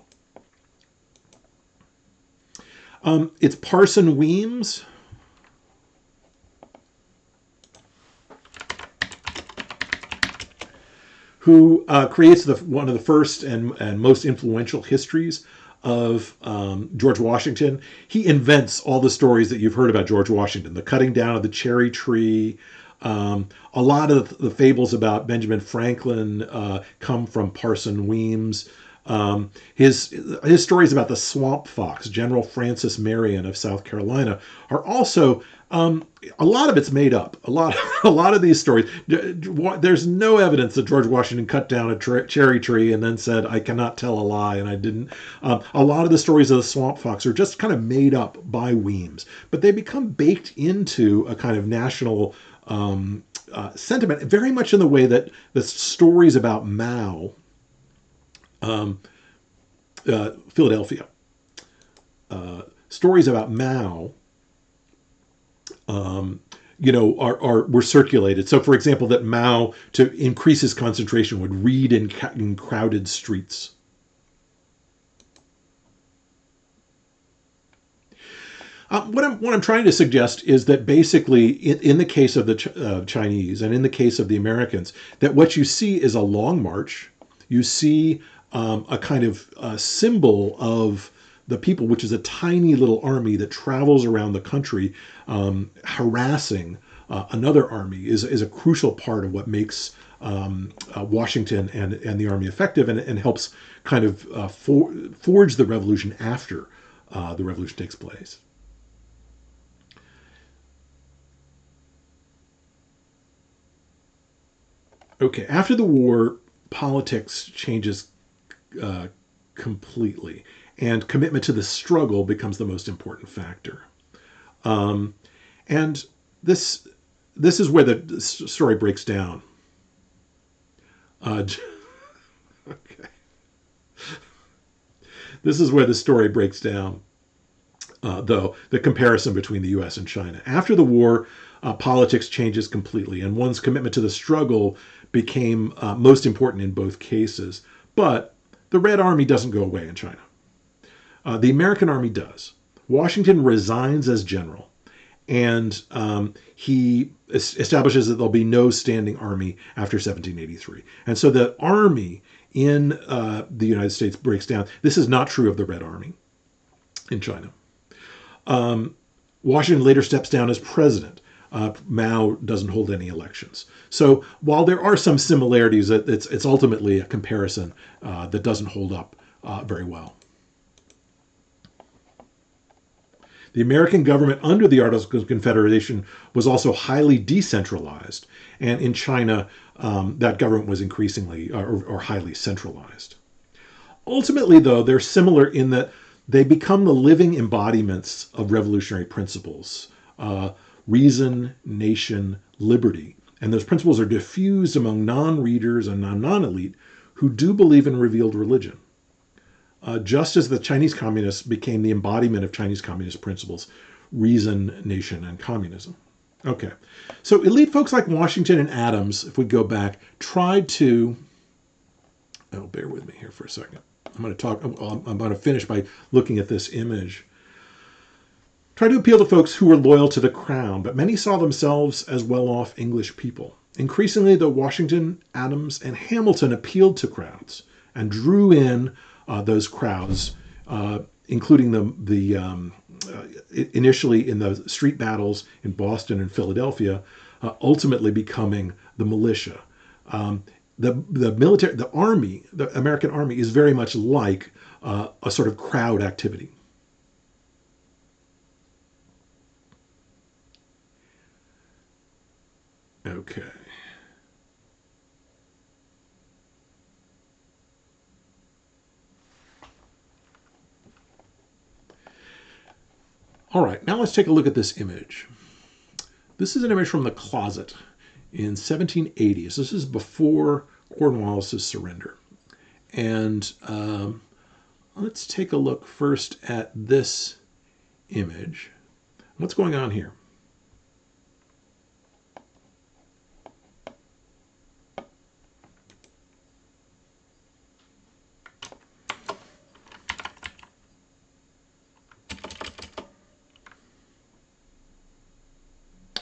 It's Parson Weems who creates one of the first and most influential histories of George Washington. He invents all the stories that you've heard about George Washington: the cutting down of the cherry tree, A lot of the fables about Benjamin Franklin come from Parson Weems. His stories about the swamp fox, General Francis Marion of South Carolina, are also a lot of it's made up. A lot of these stories. There's no evidence that George Washington cut down a cherry tree and then said, "I cannot tell a lie," and I didn't. A lot of the stories of the swamp fox are just kind of made up by Weems, but they become baked into a kind of national sentiment, very much in the way that the stories about Mao, Philadelphia, stories about Mao, were circulated. So, for example, that Mao, to increase his concentration, would read in crowded streets. What I'm trying to suggest is that basically, in the case of the Chinese and in the case of the Americans, that what you see is a long march. You see a kind of symbol of the people, which is a tiny little army that travels around the country, harassing another army, is a crucial part of what makes Washington and the army effective, and helps kind of forge the revolution after the revolution takes place. Okay, after the war, politics changes completely, and commitment to the struggle becomes the most important factor. And this is where the story breaks down. Okay, this is where the story breaks down. Though the comparison between the U.S. and China after the war, politics changes completely, and one's commitment to the struggle became most important in both cases. But the Red Army doesn't go away in China. The American Army does. Washington resigns as general, and he establishes that there'll be no standing army after 1783. And so the army in the United States breaks down. This is not true of the Red Army in China. Washington later steps down as president. Mao doesn't hold any elections. So while there are some similarities, it's ultimately a comparison that doesn't hold up very well. The American government under the Articles of Confederation was also highly decentralized, and in China, that government was increasingly or highly centralized. Ultimately, though, they're similar in that they become the living embodiments of revolutionary principles: reason, nation, liberty. And those principles are diffused among non-readers and non-elite who do believe in revealed religion. Just as the Chinese communists became the embodiment of Chinese communist principles: reason, nation, and communism. Okay, so elite folks like Washington and Adams, if we go back, tried to, bear with me here for a second. I'm going to finish by looking at this image. Tried to appeal to folks who were loyal to the crown, but many saw themselves as well-off English people. Increasingly, though, Washington, Adams, and Hamilton appealed to crowds and drew in those crowds, including the initially in the street battles in Boston and Philadelphia, ultimately becoming the militia. The military, the army, the American army is very much like a sort of crowd activity. Okay. All right, now let's take a look at this image. This is an image from the closet in 1780. So this is before Cornwallis's surrender. And let's take a look first at this image. What's going on here?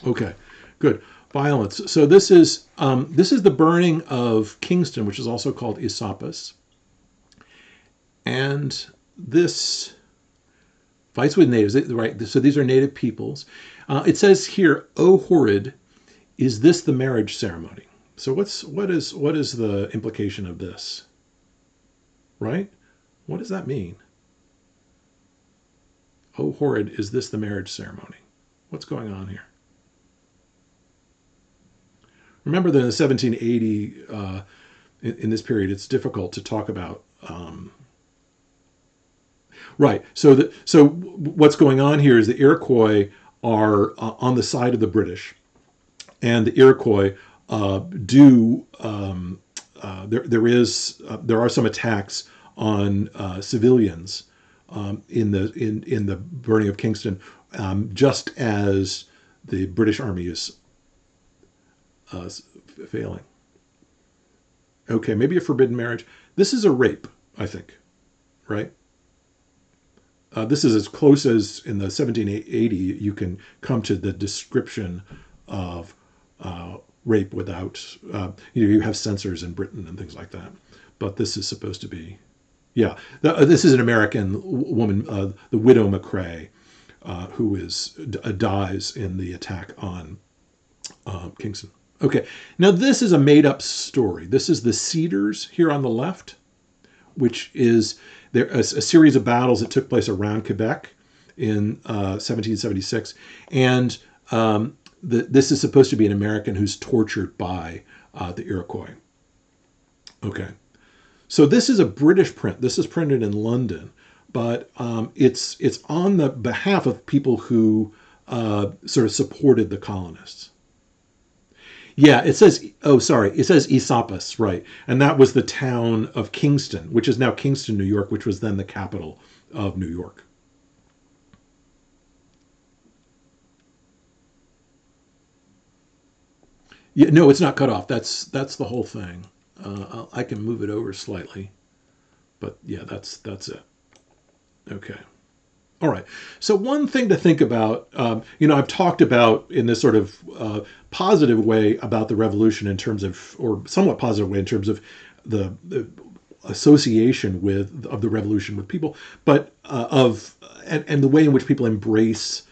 Okay, good. Violence. So this is the burning of Kingston, which is also called Esopus, and this fights with natives, right? So these are native peoples. It says here, "O horrid, Is this the marriage ceremony? So what is the implication of this? Right? What does that mean? Oh, horrid, is this the marriage ceremony? What's going on here? Remember that in 1780, in this period, it's difficult to talk about. Right. So what's going on here is the Iroquois are on the side of the British, and the Iroquois do there are some attacks on civilians in the burning of Kingston, just as the British Army is failing. Okay, maybe a forbidden marriage. This is a rape, I think, right? This is as close as in the 1780 you can come to the description of rape without, you have censors in Britain and things like that. But this is supposed to be, yeah, this is an American woman, the widow McCrae, who dies in the attack on Kingston. Okay, now this is a made up story. This is the Cedars here on the left, which is there a series of battles that took place around Quebec in 1776, and this is supposed to be an American who's tortured by the Iroquois. Okay, so this is a British print. This is printed in London, but it's on the behalf of people who sort of supported the colonists. Yeah, it says, oh, sorry, it says Esopus, right. And that was the town of Kingston, which is now Kingston, New York, which was then the capital of New York. Yeah, no, it's not cut off. That's the whole thing. I can move it over slightly, but yeah, that's it. Okay. All right. So one thing to think about, I've talked about in this sort of positive way about the revolution in terms of, or somewhat positive way in terms of the association of the revolution with people, but and the way in which people embrace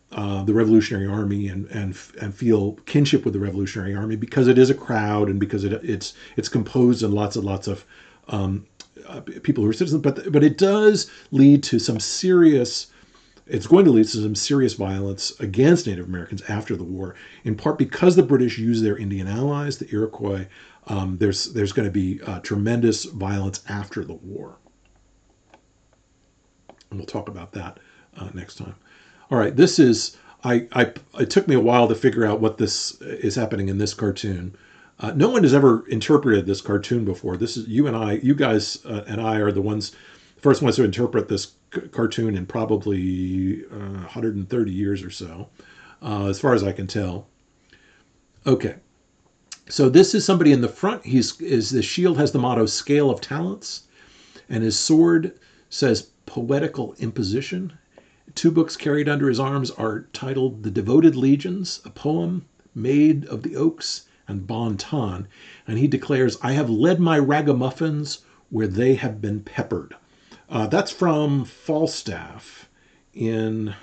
the Revolutionary Army and feel kinship with the Revolutionary Army because it is a crowd and because it's composed of lots of people who are citizens, but it does lead to some serious. It's going to lead to some serious violence against Native Americans after the war, in part because the British use their Indian allies, the Iroquois. There's going to be tremendous violence after the war, and we'll talk about that next time. All right, this is. It took me a while to figure out what this is happening in this cartoon. No one has ever interpreted this cartoon before. This is you guys and I are the first ones to interpret this cartoon in probably 130 years or so, as far as I can tell. Okay, so this is somebody in the front. The shield has the motto "Scale of Talents," and his sword says "Poetical Imposition." Two books carried under his arms are titled "The Devoted Legions," a poem, "Maid of the Oaks," and "Bon Ton," and he declares, "I have led my ragamuffins where they have been peppered." That's from Falstaff in,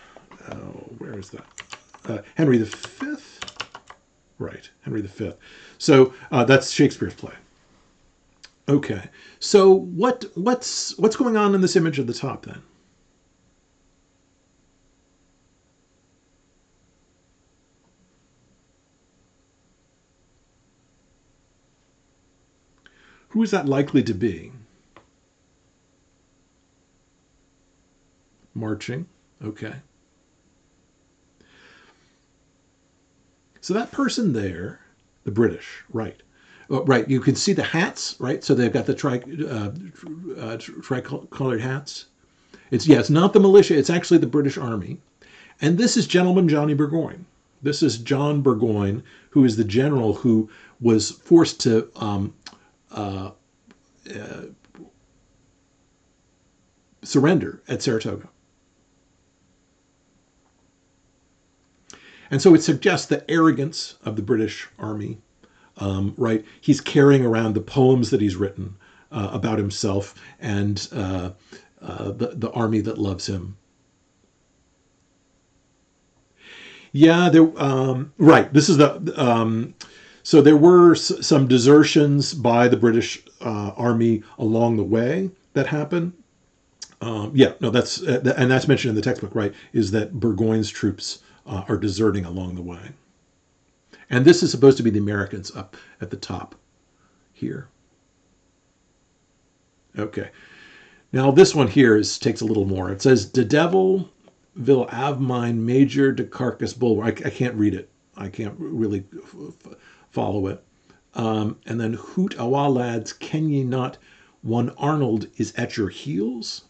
where is that? Henry V? Right, Henry V. So that's Shakespeare's play. Okay, so what's going on in this image at the top then? Who is that likely to be? Marching. Okay. So that person there, the British, right? Right. You can see the hats, right? So they've got the tricolored hats. It's not the militia. It's actually the British Army. And this is Gentleman Johnny Burgoyne. This is John Burgoyne, who is the general who was forced to surrender at Saratoga. And so it suggests the arrogance of the British Army, right? He's carrying around the poems that he's written about himself and the army that loves him. Yeah, there. Right. This is the. So there were some desertions by the British Army along the way that happened. Yeah, no, that's and that's mentioned in the textbook, right? Is that Burgoyne's troops are deserting along the way, and this is supposed to be the Americans up at the top here. Okay, now this one here takes a little more. It says, "De devil vil av mine major de carcass bull." I can't read it. I can't really follow it. And then, "Hoot awa lads, ken ye not one Arnold is at your heels?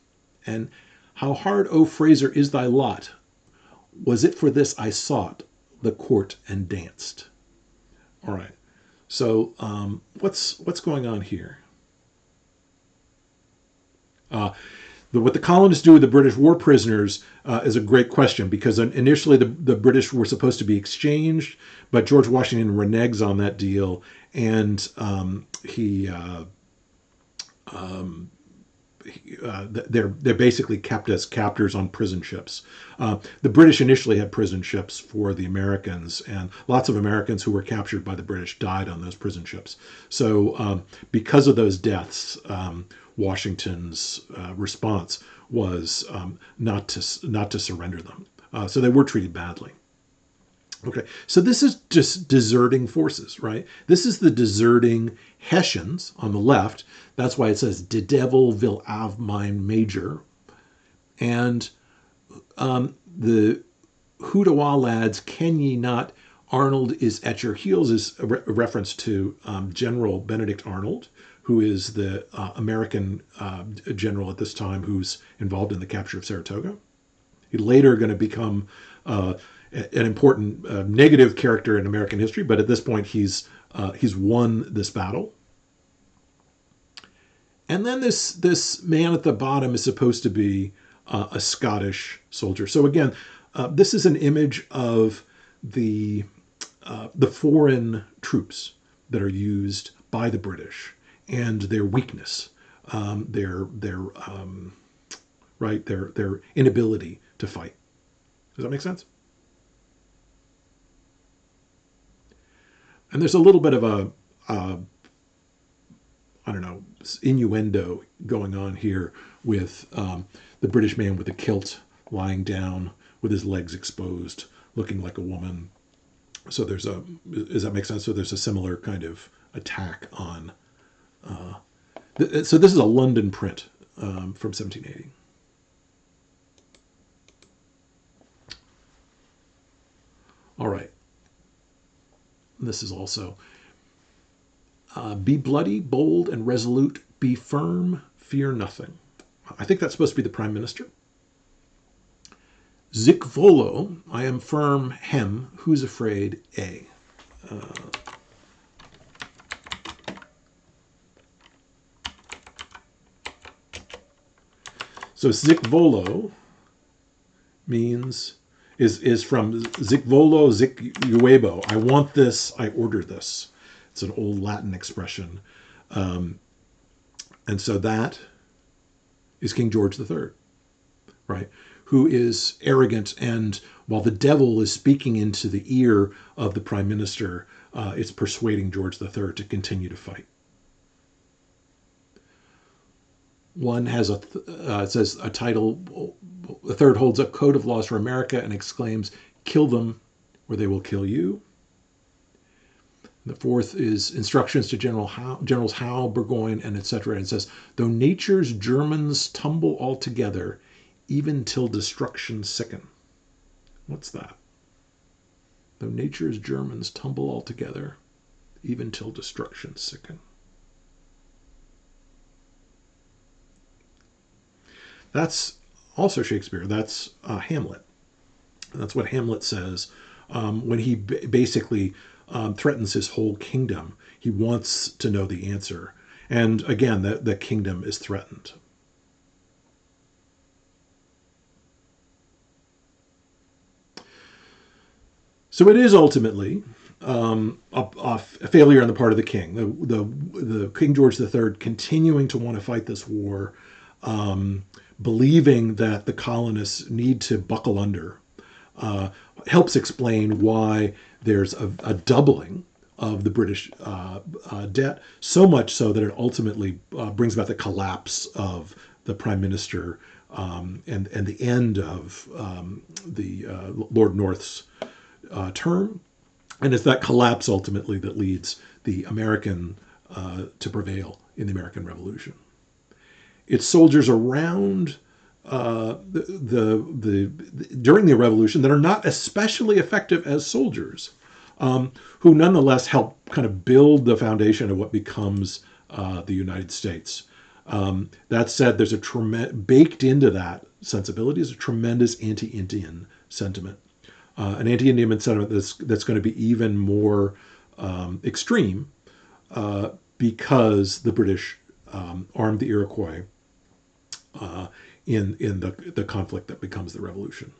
And how hard, O Fraser, is thy lot? Was it for this I sought the court and danced?" All right. So what's going on here? What the colonists do with the British war prisoners is a great question, because initially the British were supposed to be exchanged, but George Washington reneges on that deal, and they're basically kept as captors on prison ships. The British initially had prison ships for the Americans, and lots of Americans who were captured by the British died on those prison ships. So because of those deaths, Washington's response was not to surrender them. So they were treated badly. Okay, so this is just deserting forces, right? This is the deserting Hessians on the left. That's why it says, "De devil vil av mine major." And the Hootawa lads, ken ye not Arnold is at your heels, is a reference to General Benedict Arnold, who is the American general at this time who's involved in the capture of Saratoga. He's later going to become an important negative character in American history, but at this point he's won this battle. And then this man at the bottom is supposed to be a Scottish soldier. So again, this is an image of the foreign troops that are used by the British and their weakness, their inability to fight. Does that make sense? And there's a little bit of I don't know, innuendo going on here with the British man with the kilt lying down with his legs exposed, looking like a woman. So does that make sense? So there's a similar kind of attack on. So this is a London print from 1780. All right. This is also be bloody, bold, and resolute. Be firm, fear nothing. I think that's supposed to be the Prime Minister. Zic volo, I am firm, hem, who's afraid, a. So zic volo is from zic volo, zic uebo. I want this, I order this. It's an old Latin expression. And so that is King George III, right? Who is arrogant, and while the devil is speaking into the ear of the Prime Minister, it's persuading George III to continue to fight. One has it says a title. The third holds a code of laws for America and exclaims, "Kill them, or they will kill you." The fourth is instructions to Generals Howe, Burgoyne, and etc. It says, "Though nature's Germans tumble altogether, even till destruction sicken." What's that? Though nature's Germans tumble altogether, even till destruction sicken. That's also Shakespeare. That's Hamlet. And that's what Hamlet says when he basically threatens his whole kingdom. He wants to know the answer. And again, the kingdom is threatened. So it is ultimately a failure on the part of the king. The King George III continuing to want to fight this war, believing that the colonists need to buckle under, helps explain why there's a doubling of the British debt, so much so that it ultimately brings about the collapse of the prime minister and the end of the Lord North's term. And it's that collapse ultimately that leads the American to prevail in the American Revolution. It's soldiers around during the Revolution that are not especially effective as soldiers, who nonetheless help kind of build the foundation of what becomes the United States. That said, there's baked into that sensibility is a tremendous anti-Indian sentiment, an anti-Indian sentiment that's going to be even more extreme because the British armed the Iroquois in the conflict that becomes the Revolution.